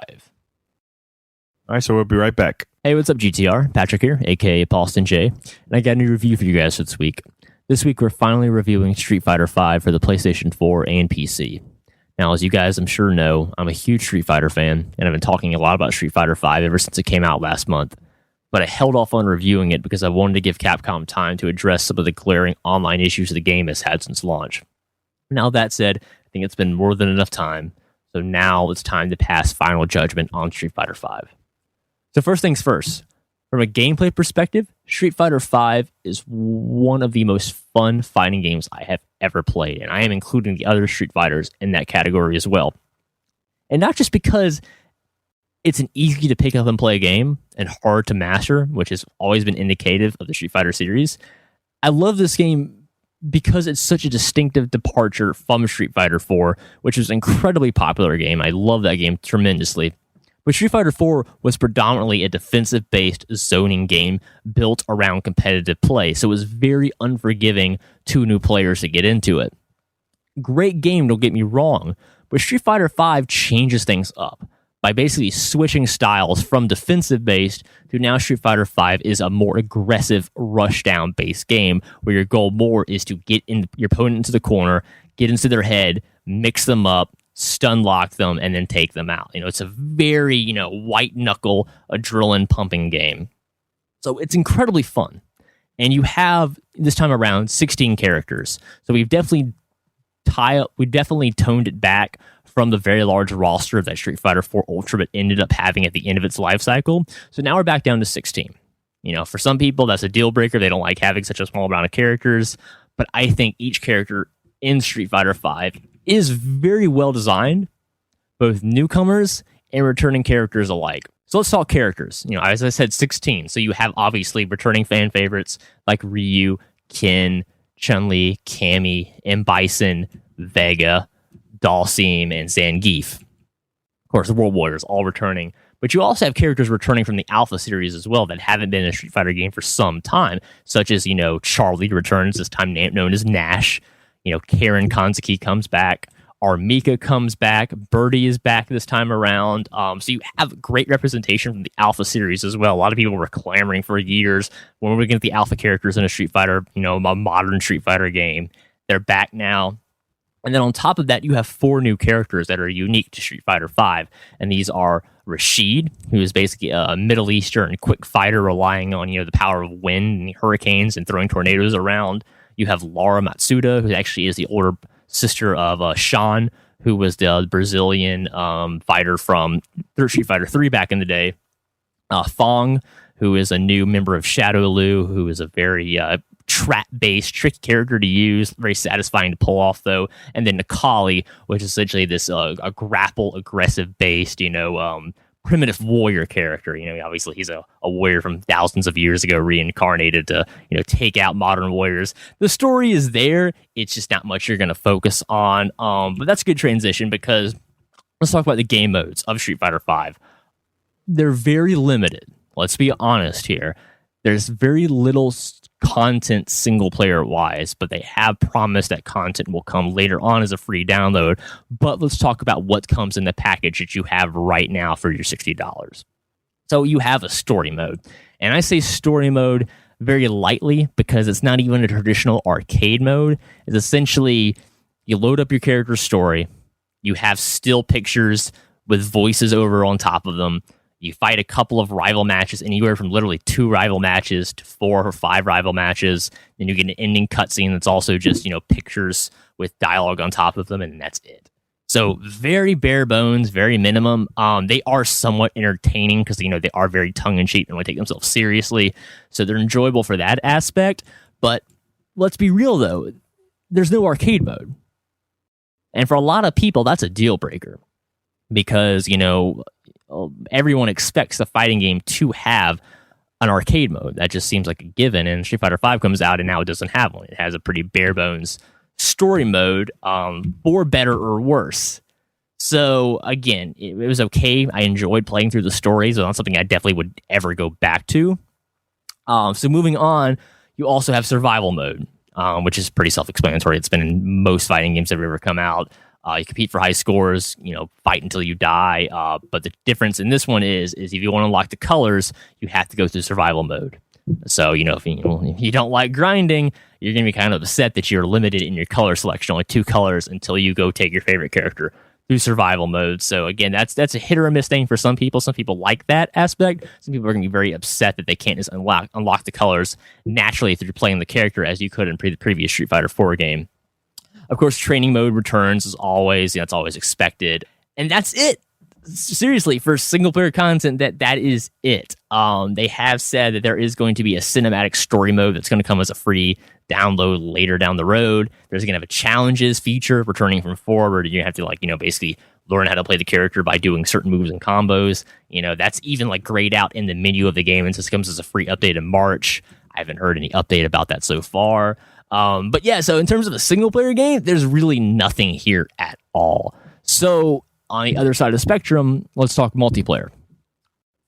right, so we'll be right back. Hey, what's up, GTR? Patrick here, aka Paulston J, and I got a new review for you guys this week. This week, we're finally reviewing Street Fighter V for the PlayStation 4 and PC. Now, as you guys, I'm sure know, I'm a huge Street Fighter fan, and I've been talking a lot about Street Fighter V ever since it came out last month. But I held off on reviewing it because I wanted to give Capcom time to address some of the glaring online issues the game has had since launch. Now, that said, I think it's been more than enough time, so now it's time to pass final judgment on Street Fighter V. So first things first, from a gameplay perspective, Street Fighter V is one of the most fun fighting games I have ever played, and I am including the other Street Fighters in that category as well. And not just because it's an easy to pick up and play game and hard to master, which has always been indicative of the Street Fighter series. I love this game because it's such a distinctive departure from Street Fighter 4, which is an incredibly popular game. I love that game tremendously. But Street Fighter 4 was predominantly a defensive-based zoning game built around competitive play, so it was very unforgiving to new players to get into it. Great game, don't get me wrong, but Street Fighter V changes things up by basically switching styles from defensive-based to now Street Fighter V is a more aggressive rushdown-based game where your goal more is to get in your opponent into the corner, get into their head, mix them up, stun lock them, and then take them out. It's a very, white-knuckle, adrenaline-pumping game. So it's incredibly fun. And you have, this time around, 16 characters. So we've definitely toned it back from the very large roster that Street Fighter 4 Ultimate ended up having at the end of its life cycle. So now we're back down to 16. For some people, that's a deal breaker. They don't like having such a small amount of characters. But I think each character in Street Fighter V is very well designed, both newcomers and returning characters alike. So let's talk characters. As I said, 16. So you have obviously returning fan favorites like Ryu, Ken, Chun-Li, Cammy, M. Bison, Vega, Dalsim, and Zangief. Of course, the World Warriors all returning. But you also have characters returning from the Alpha series as well that haven't been in a Street Fighter game for some time, such as, Charlie returns, this time known as Nash. Karen Kanzuki comes back. Armika comes back. Birdie is back this time around. So you have great representation from the Alpha series as well. A lot of people were clamoring for years when we're going to get the Alpha characters in a Street Fighter, a modern Street Fighter game. They're back now. And then on top of that, you have 4 new characters that are unique to Street Fighter V. And these are Rashid, who is basically a Middle Eastern quick fighter relying on, the power of wind and hurricanes and throwing tornadoes around. You have Laura Matsuda, who actually is the older sister of Sean, who was the Brazilian fighter from Street Fighter 3 back in the day. Fong, who is a new member of Shadow Lu, who is a very trap-based, tricky character to use, very satisfying to pull off, though. And then Nikali, which is essentially this a grapple, aggressive-based, primitive warrior character. Obviously he's a warrior from thousands of years ago, reincarnated to, take out modern warriors. The story is there. It's just not much you're going to focus on. But that's a good transition because let's talk about the game modes of Street Fighter V. They're very limited. Let's be honest here. There's very little content single player wise, but they have promised that content will come later on as a free download. But let's talk about what comes in the package that you have right now for your $60. So you have a story mode. And I say story mode very lightly because it's not even a traditional arcade mode. It's essentially you load up your character's story, you have still pictures with voices over on top of them. You fight a couple of rival matches, anywhere from literally 2 rival matches to 4 or 5 rival matches. Then you get an ending cutscene that's also just, pictures with dialogue on top of them, and that's it. So very bare bones, very minimum. They are somewhat entertaining because, they are very tongue-in-cheek and really take themselves seriously. So they're enjoyable for that aspect. But let's be real, though. There's no arcade mode. And for a lot of people, that's a deal breaker. Because, everyone expects the fighting game to have an arcade mode. That just seems like a given. And Street Fighter V comes out and now it doesn't have one. It has a pretty bare bones story mode, for better or worse. So again, it was okay. I enjoyed playing through the stories. It's not something I definitely would ever go back to. So moving on, you also have survival mode, which is pretty self-explanatory. It's been in most fighting games that have ever come out. You compete for high scores, fight until you die. But the difference in this one is if you want to unlock the colors, you have to go through survival mode. So, if you don't like grinding, you're going to be kind of upset that you're limited in your color selection, only 2 colors until you go take your favorite character through survival mode. So again, that's a hit or a miss thing for some people. Some people like that aspect. Some people are going to be very upset that they can't just unlock the colors naturally through playing the character as you could in the previous Street Fighter 4 game. Of course, training mode returns as always. It's always expected. And that's it. Seriously, for single-player content, that is it. They have said that there is going to be a cinematic story mode that's going to come as a free download later down the road. There's going to have a challenges feature returning from 4 where you have to, basically learn how to play the character by doing certain moves and combos. That's even, grayed out in the menu of the game, and this comes as a free update in March. I haven't heard any update about that so far. But yeah, so in terms of a single player game, there's really nothing here at all. So on the other side of the spectrum, let's talk multiplayer.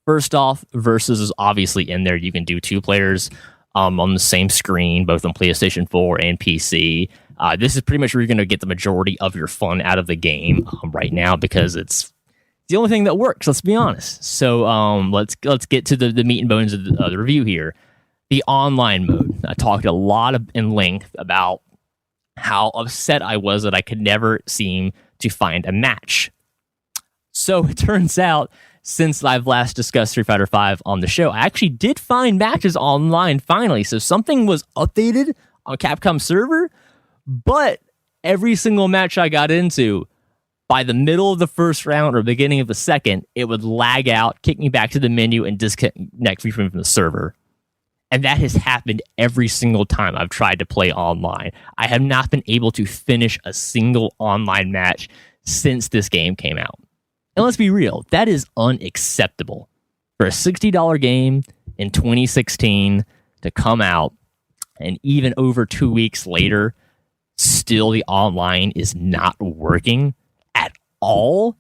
First off, Versus is obviously in there. You can do 2 players on the same screen, both on PlayStation 4 and PC. This is pretty much where you're going to get the majority of your fun out of the game right now because it's the only thing that works, let's be honest. So let's get to the meat and bones of the review here. The online mode. I talked a lot in length about how upset I was that I could never seem to find a match. So it turns out, since I've last discussed Street Fighter V on the show, I actually did find matches online finally. So something was updated on Capcom's server, but every single match I got into, by the middle of the first round or beginning of the second, it would lag out, kick me back to the menu, and disconnect me from the server. And that has happened every single time I've tried to play online. I have not been able to finish a single online match since this game came out. And let's be real, that is unacceptable. For a $60 game in 2016 to come out, and even over 2 weeks later, still the online is not working at all.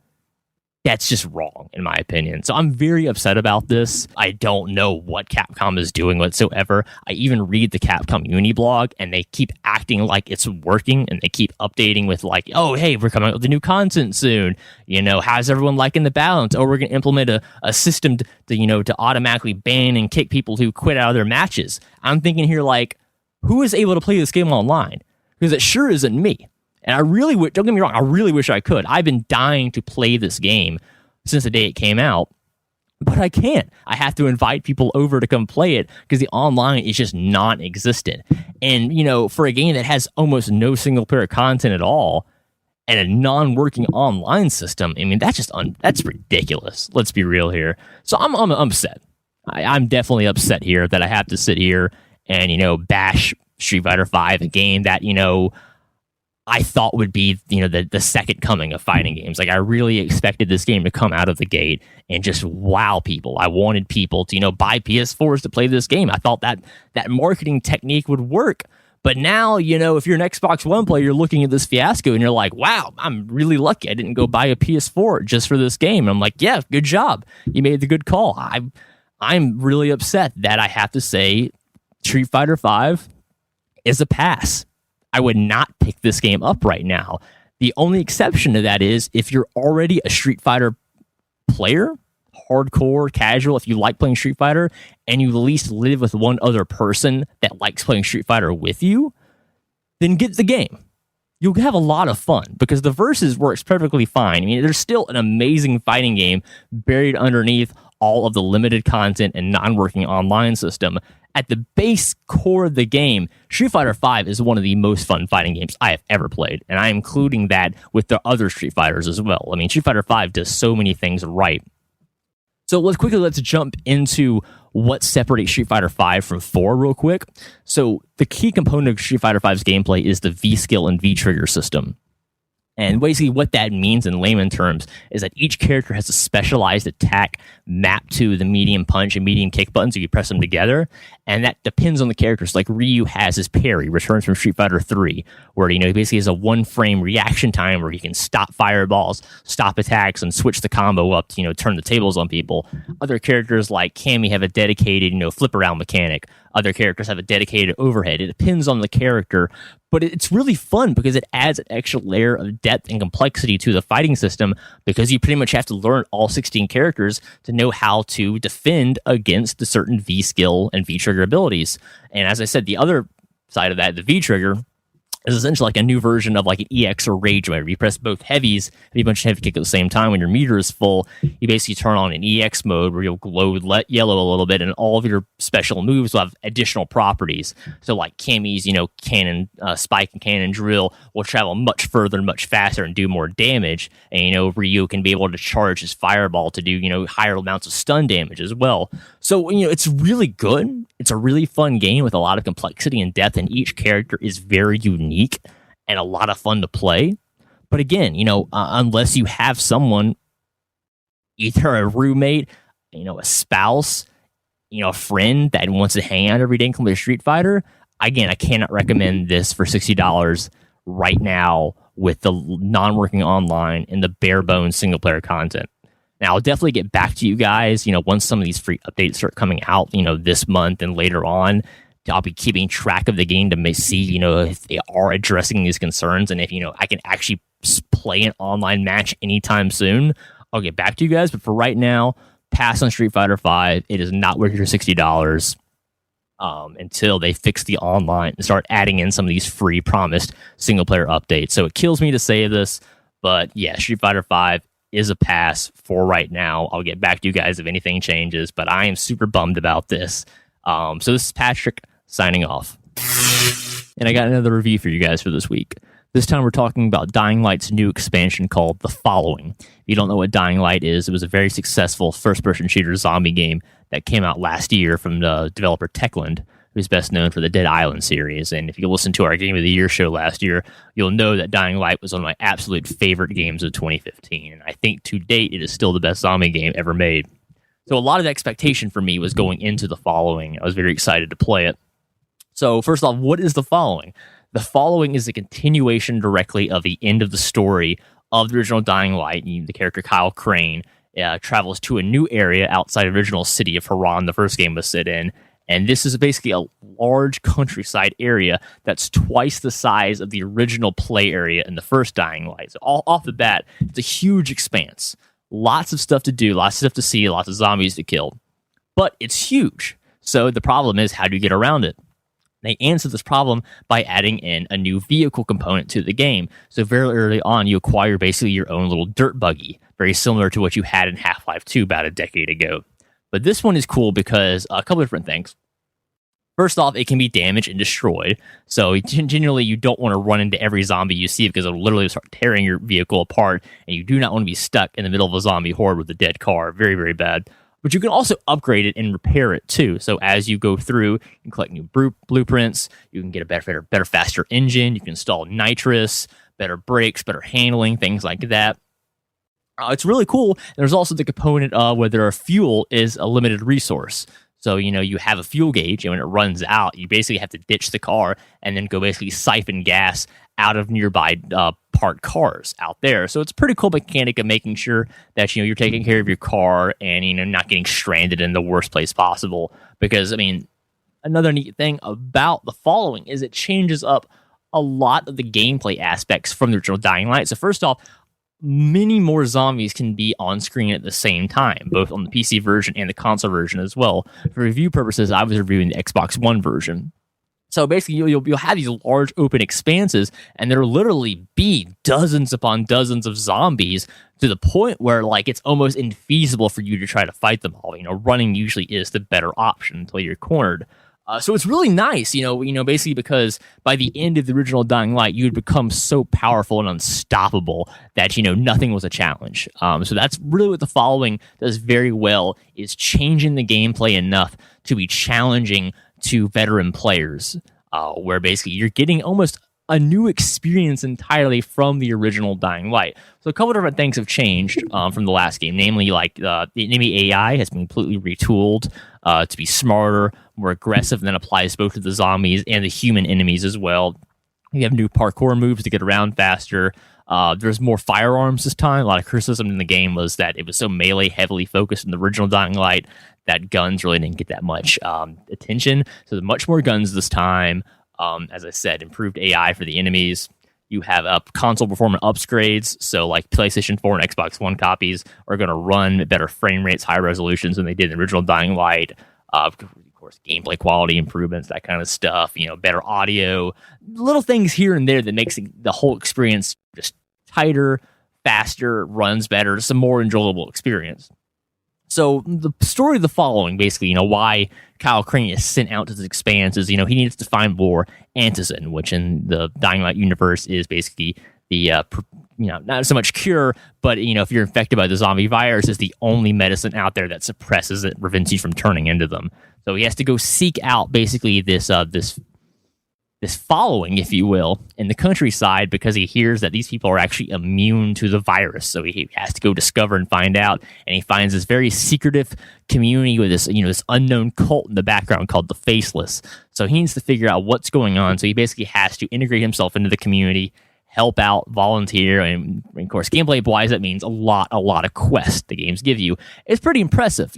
That's just wrong, in my opinion. So I'm very upset about this. I don't know what Capcom is doing whatsoever. I even read the Capcom Uni blog, and they keep acting like it's working, and they keep updating with like, oh, hey, we're coming out with the new content soon. How's everyone liking the balance? Oh, we're going to implement a system to automatically ban and kick people who quit out of their matches. I'm thinking here, like, who is able to play this game online? Because it sure isn't me. And I really don't get me wrong, I really wish I could. I've been dying to play this game since the day it came out, but I can't. I have to invite people over to come play it because the online is just non-existent. And, for a game that has almost no single-player content at all and a non-working online system, I mean, that's ridiculous. Let's be real here. So I'm upset. I'm definitely upset here that I have to sit here and, bash Street Fighter V, a game that, I thought would be, the second coming of fighting games. Like, I really expected this game to come out of the gate and just wow people. I wanted people to, buy PS4s to play this game. I thought that marketing technique would work. But now, if you're an Xbox One player, you're looking at this fiasco and you're like, wow, I'm really lucky I didn't go buy a PS4 just for this game. And I'm like, yeah, good job. You made the good call. I'm really upset that I have to say Street Fighter V is a pass. I would not pick this game up right now. The only exception to that is if you're already a Street Fighter player, hardcore, casual, if you like playing Street Fighter, and you at least live with one other person that likes playing Street Fighter with you, then get the game. You'll have a lot of fun because the Versus works perfectly fine. I mean, there's still an amazing fighting game buried underneath all of the limited content and non-working online system. At the base core of the game, Street Fighter V is one of the most fun fighting games I have ever played, and I'm including that with the other Street Fighters as well. I mean, Street Fighter V does so many things right. So let's jump into what separates Street Fighter V from 4 real quick. So the key component of Street Fighter V's gameplay is the V-skill and V-trigger system. And basically what that means in layman terms is that each character has a specialized attack mapped to the medium punch and medium kick buttons, so you press them together. And that depends on the characters. Like Ryu has his parry, returns from Street Fighter 3, where he basically has a one-frame reaction time where he can stop fireballs, stop attacks, and switch the combo up to, turn the tables on people. Other characters like Cammy have a dedicated, flip-around mechanic. Other characters have a dedicated overhead. It depends on the character, but it's really fun because it adds an extra layer of depth and complexity to the fighting system because you pretty much have to learn all 16 characters to know how to defend against the certain V-skill and V-trigger abilities. And as I said, the other side of that, the V-trigger, is essentially like a new version of like an EX or Rage mode. You press both heavies, and you punch a heavy kick at the same time. When your meter is full, you basically turn on an EX mode where you'll glow yellow a little bit, and all of your special moves will have additional properties. So like Cammy's, cannon, spike and cannon drill will travel much further, much faster, and do more damage. And Ryu can be able to charge his fireball to do higher amounts of stun damage as well. So it's really good. It's a really fun game with a lot of complexity and depth, and each character is very unique and a lot of fun to play. But again, unless you have someone, either a roommate, a spouse, a friend that wants to hang out every day and play Street Fighter, again, I cannot recommend this for $60 right now with the non-working online and the bare bones single player content. Now, I'll definitely get back to you guys, once some of these free updates start coming out, this month and later on. I'll be keeping track of the game to see, if they are addressing these concerns, and if, I can actually play an online match anytime soon. I'll get back to you guys, but for right now, pass on Street Fighter V. It is not worth your $60 until they fix the online and start adding in some of these free promised single-player updates. So it kills me to say this, but yeah, Street Fighter V is a pass for right now. I'll get back to you guys if anything changes, but I am super bummed about this. So this is Patrick signing off. And I got another review for you guys for this week. This time we're talking about Dying Light's new expansion called The Following. If you don't know what Dying Light is, it was a very successful first-person shooter zombie game that came out last year from the developer Techland, who's best known for the Dead Island series. And if you listen to our Game of the Year show last year, you'll know that Dying Light was one of my absolute favorite games of 2015. And I think to date, it is still the best zombie game ever made. So a lot of the expectation for me was going into The Following. I was very excited to play it. So first off, what is The Following? The Following is a continuation directly of the end of the story of the original Dying Light. The character Kyle Crane travels to a new area outside the original city of Haran the first game was set in. And this is basically a large countryside area that's twice the size of the original play area in the first Dying Light. So off the bat, it's a huge expanse. Lots of stuff to do, lots of stuff to see, lots of zombies to kill. But it's huge. So the problem is, how do you get around it? They answer this problem by adding in a new vehicle component to the game. So very early on, you acquire basically your own little dirt buggy, very similar to what you had in Half-Life 2 about a decade ago. But this one is cool because a couple of different things. First off, it can be damaged and destroyed. So generally, you don't want to run into every zombie you see because it'll literally start tearing your vehicle apart, and you do not want to be stuck in the middle of a zombie horde with a dead car. Very, very bad. But you can also upgrade it and repair it too. So as you go through, you can collect new blueprints, you can get a better, faster engine, you can install nitrous, better brakes, better handling, things like that. It's really cool. There's also the component where fuel is a limited resource. So, you have a fuel gauge, and when it runs out, you basically have to ditch the car and then go basically siphon gas out of nearby parked cars out there. So it's a pretty cool mechanic of making sure that, you're taking care of your car and, not getting stranded in the worst place possible. Because, another neat thing about the following is it changes up a lot of the gameplay aspects from the original Dying Light. So first off, many more zombies can be on screen at the same time, both on the PC version and the console version as well. For review purposes, I was reviewing the Xbox One version. So basically, you'll have these large open expanses, and there'll literally be dozens upon dozens of zombies to the point where, it's almost infeasible for you to try to fight them all. Running usually is the better option until you're cornered. So it's really nice, basically because by the end of the original Dying Light, you had become so powerful and unstoppable that, nothing was a challenge. So that's really what the following does very well, is changing the gameplay enough to be challenging to veteran players, where basically you're getting almost a new experience entirely from the original Dying Light. So a couple of different things have changed from the last game, namely the enemy AI has been completely retooled to be smarter, more aggressive, and that applies both to the zombies and the human enemies as well. You have new parkour moves to get around faster. There's more firearms this time. A lot of criticism in the game was that it was so melee heavily focused in the original Dying Light that guns really didn't get that much attention. So there's much more guns this time. As I said, improved AI for the enemies. You have console performance upgrades. So like PlayStation 4 and Xbox One copies are going to run at better frame rates, high resolutions than they did in the original Dying Light. Of course, gameplay quality improvements, that kind of stuff. Better audio, little things here and there that makes the whole experience just tighter, faster, runs better, just a more enjoyable experience. So the story of the following, basically, why Kyle Crane is sent out to this expanse is, he needs to find more antizin, which in the Dying Light universe is basically the, not so much cure, but, if you're infected by the zombie virus, is the only medicine out there that suppresses it, prevents you from turning into them. So he has to go seek out basically this following, if you will, in the countryside because he hears that these people are actually immune to the virus. So he has to go discover and find out. And he finds this very secretive community with this, this unknown cult in the background called the Faceless. So he needs to figure out what's going on. So he basically has to integrate himself into the community, help out, volunteer, and of course, gameplay-wise, that means a lot of quests the games give you. It's pretty impressive.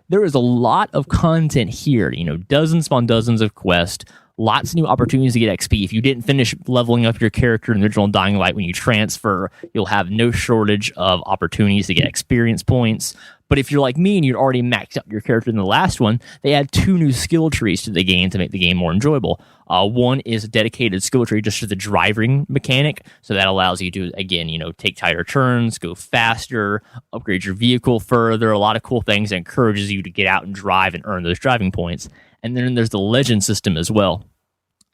There is a lot of content here. Dozens upon dozens of quests. Lots of new opportunities to get XP. If you didn't finish leveling up your character in the original Dying Light, when you transfer, you'll have no shortage of opportunities to get experience points. But if you're like me and you'd already maxed out your character in the last one, they add 2 new skill trees to the game to make the game more enjoyable. One is a dedicated skill tree just for the driving mechanic. So that allows you to, again, take tighter turns, go faster, upgrade your vehicle further, a lot of cool things that encourages you to get out and drive and earn those driving points. And then there's the legend system as well.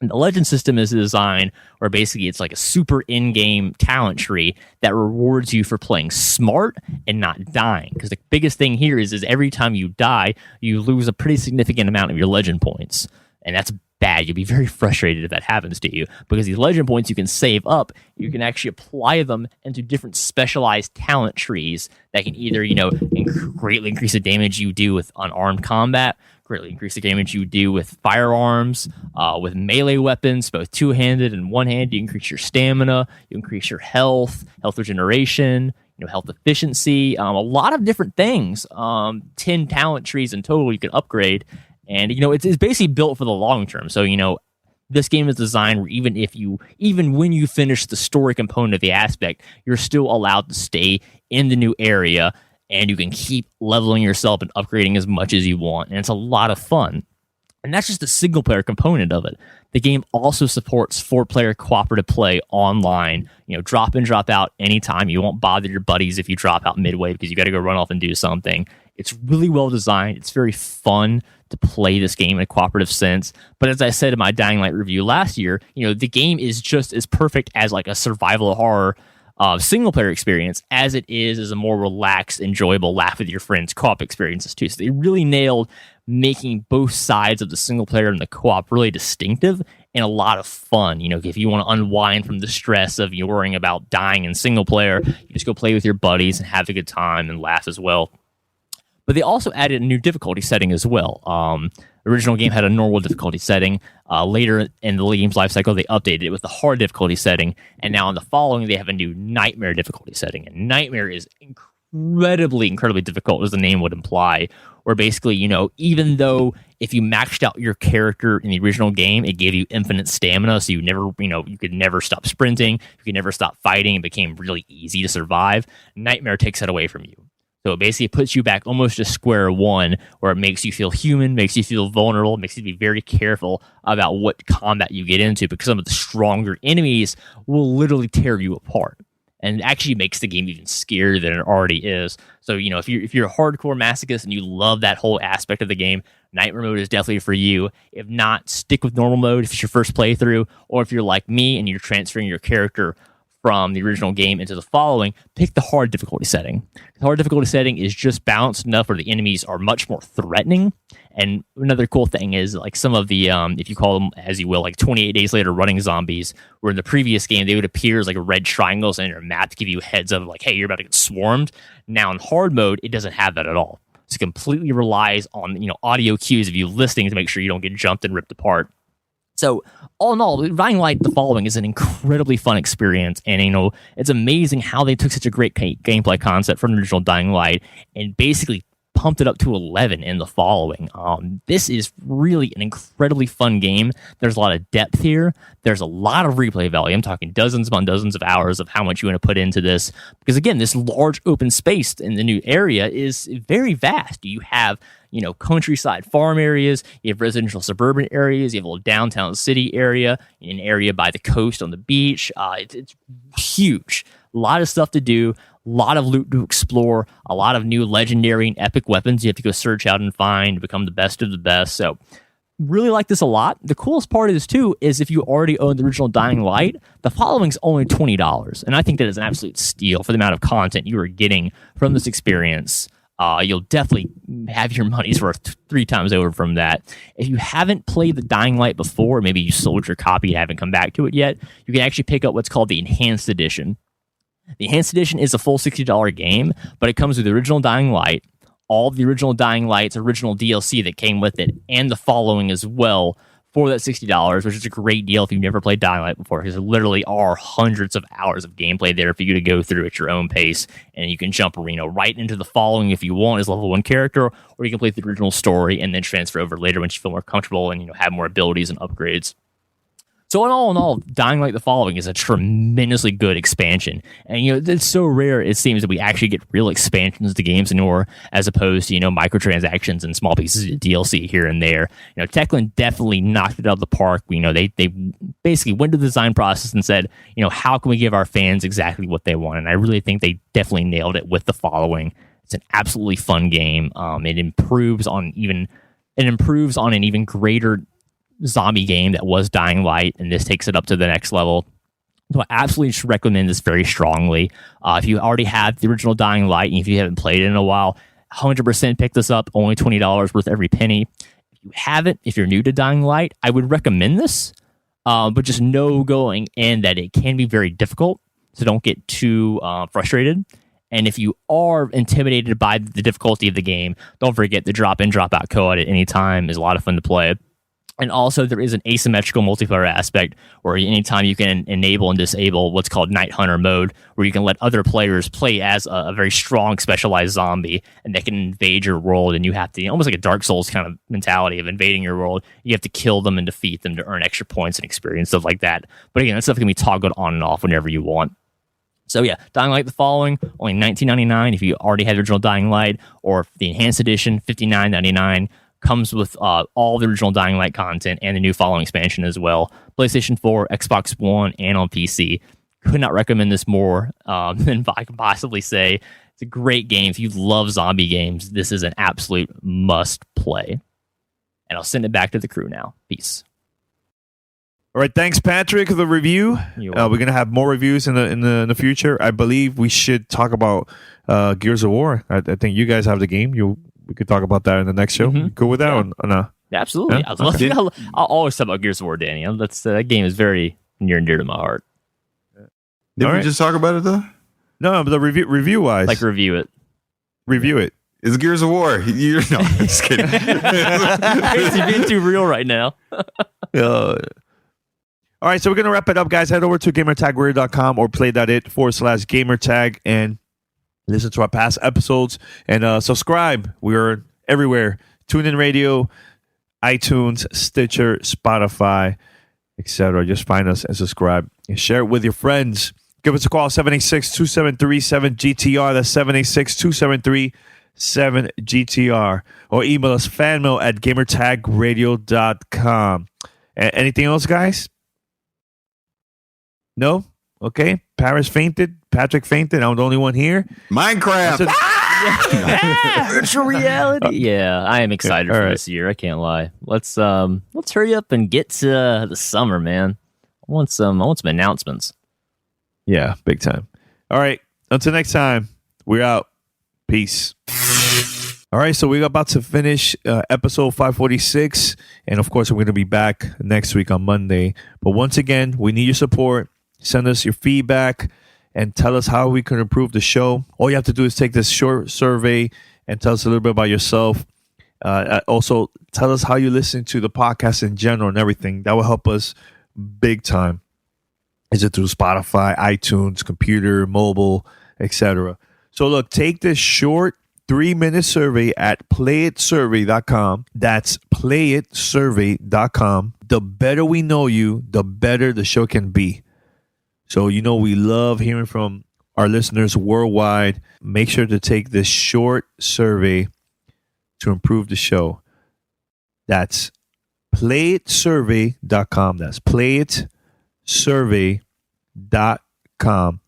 And the legend system is a design where basically it's like a super in-game talent tree that rewards you for playing smart and not dying. Because the biggest thing here is every time you die, you lose a pretty significant amount of your legend points. And that's bad. You'll be very frustrated if that happens to you, because these legend points you can save up, you can actually apply them into different specialized talent trees that can either, greatly increase the damage you do with unarmed combat, greatly increase the damage you do with firearms, with melee weapons, both two-handed and one-handed. You increase your stamina, you increase your health regeneration, health efficiency, a lot of different things. 10 talent trees in total you can upgrade, and it's basically built for the long term. So this game is designed where even when you finish the story component of the aspect, you're still allowed to stay in the new area, and you can keep leveling yourself and upgrading as much as you want, and it's a lot of fun. And that's just the single player component of it. The game also supports 4-player cooperative play online. Drop in, drop out anytime. You won't bother your buddies if you drop out midway because you got to go run off and do something. It's really well designed. It's very fun to play this game in a cooperative sense. But as I said in my Dying Light review last year, the game is just as perfect as like a survival horror single player experience as it is as a more relaxed, enjoyable laugh with your friends co-op experiences too. So they really nailed making both sides of the single player and the co-op really distinctive and a lot of fun. If you want to unwind from the stress of you worrying about dying in single player, you just go play with your buddies and have a good time and laugh as well. But they also added a new difficulty setting as well. The original game had a normal difficulty setting. Later in the game's life cycle, they updated it with the hard difficulty setting. And now in the following, they have a new nightmare difficulty setting. And nightmare is incredibly difficult, as the name would imply. Where basically, even though if you maxed out your character in the original game, it gave you infinite stamina, so you never, you could never stop sprinting, you could never stop fighting, it became really easy to survive. Nightmare takes that away from you. So it basically puts you back almost to square one, where it makes you feel human, makes you feel vulnerable, makes you be very careful about what combat you get into, because some of the stronger enemies will literally tear you apart. And it actually makes the game even scarier than it already is. So, if you're a hardcore masochist and you love that whole aspect of the game, Nightmare mode is definitely for you. If not, stick with normal mode if it's your first playthrough, or if you're like me and you're transferring your character from the original game into the following, pick the hard difficulty setting. The hard difficulty setting is just balanced enough where the enemies are much more threatening. And another cool thing is, like, some of the, if you call them, as you will, like 28 days later running zombies, where in the previous game they would appear as like red triangles on your map to give you heads up, like, hey, you're about to get swarmed. Now in hard mode, it doesn't have that at all. It completely relies on, audio cues of you listening to make sure you don't get jumped and ripped apart. So, all in all, Dying Light the following is an incredibly fun experience, and it's amazing how they took such a great gameplay concept from the original Dying Light and basically pumped it up to 11 in the following. This is really an incredibly fun game. There's a lot of depth here. There's a lot of replay value. I'm talking dozens upon dozens of hours of how much you want to put into this, because again, this large open space in the new area is very vast. You have countryside farm areas, you have residential suburban areas, you have a little downtown city area, an area by the coast on the beach. It's huge. A lot of stuff to do, a lot of loot to explore, a lot of new legendary and epic weapons you have to go search out and find to become the best of the best. So really like this a lot. The coolest part of this too is if you already own the original Dying Light, the following's only $20. And I think that is an absolute steal for the amount of content you are getting from this experience. You'll definitely have your money's worth 3 times over from that. If you haven't played the Dying Light before, maybe you sold your copy and haven't come back to it yet, you can actually pick up what's called the Enhanced Edition. The Enhanced Edition is a full $60 game, but it comes with the original Dying Light, all of the original Dying Light's original DLC that came with it, and the following as well for that $60, which is a great deal if you've never played Dying Light before, because there literally are hundreds of hours of gameplay there for you to go through at your own pace, and you can jump right into the following if you want as level 1 character, or you can play the original story and then transfer over later once you feel more comfortable and have more abilities and upgrades. So in all, Dying Light the following is a tremendously good expansion. And, it's so rare, it seems, that we actually get real expansions to games anymore, as opposed to, microtransactions and small pieces of DLC here and there. Techland definitely knocked it out of the park. They basically went to the design process and said, how can we give our fans exactly what they want? And I really think they definitely nailed it with the following. It's an absolutely fun game. It improves on an even greater zombie game that was Dying Light, and this takes it up to the next level. So I absolutely should recommend this very strongly. If you already have the original Dying Light, and if you haven't played it in a while, 100% pick this up. Only $20 worth every penny. If you haven't, if you're new to Dying Light, I would recommend this, but just know going in that it can be very difficult, so don't get too frustrated. And if you are intimidated by the difficulty of the game, don't forget the drop-in, drop-out code at any time is a lot of fun to play. And also, there is an asymmetrical multiplayer aspect where anytime you can enable and disable what's called Night Hunter mode, where you can let other players play as a very strong, specialized zombie, and they can invade your world, and you have to, almost like a Dark Souls kind of mentality of invading your world, you have to kill them and defeat them to earn extra points and experience, stuff like that. But again, that stuff can be toggled on and off whenever you want. So yeah, Dying Light the Following, only $19.99 if you already have the original Dying Light, or the Enhanced Edition, $59.99. Comes with all the original Dying Light content and the new Following expansion as well. PlayStation 4, Xbox One, and on PC. Could not recommend this more than I can possibly say. It's a great game. If you love zombie games, this is an absolute must play. And I'll send it back to the crew now. Peace. All right, thanks, Patrick, for the review. We're gonna have more reviews in the future. I believe we should talk about Gears of War. I think you guys have the game. We could talk about that in the next show. Mm-hmm. Go with that one? No? Absolutely. Yeah? I'll always talk about Gears of War, Danny. That game is very near and dear to my heart. Did we just talk about it though? No, but the review wise, like review it. It's Gears of War. You're no, I'm just kidding. You're being too real right now. All right, so we're gonna wrap it up, guys. Head over to gamertagradio.com or play.it/gamertag and listen to our past episodes and subscribe. We're everywhere. TuneIn Radio, iTunes, Stitcher, Spotify, etc. Just find us and subscribe and share it with your friends. Give us a call, 786-273-7GTR. That's 786-273-7GTR. Or email us, fanmail@gamertagradio.com. Anything else, guys? No? Okay. Paris fainted. Patrick fainted. I'm the only one here. Minecraft. Virtual reality. Yeah, I am excited for this year. I can't lie. Let's hurry up and get to the summer, man. I want some announcements. Yeah, big time. All right. Until next time, we're out. Peace. All right, so we're about to finish episode 546, and of course, we're going to be back next week on Monday. But once again, we need your support. Send us your feedback and tell us how we can improve the show. All you have to do is take this short survey and tell us a little bit about yourself. Also, tell us how you listen to the podcast in general and everything. That will help us big time. Is it through Spotify, iTunes, computer, mobile, etc.? So look, take this short 3-minute survey at playitsurvey.com. That's playitsurvey.com. The better we know you, the better the show can be. So, we love hearing from our listeners worldwide. Make sure to take this short survey to improve the show. That's playitsurvey.com. That's playitsurvey.com.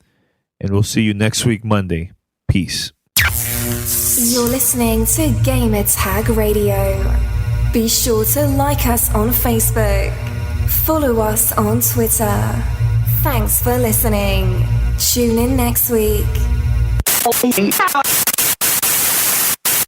And we'll see you next week, Monday. Peace. You're listening to Gamer Tag Radio. Be sure to like us on Facebook. Follow us on Twitter. Thanks for listening. Tune in next week.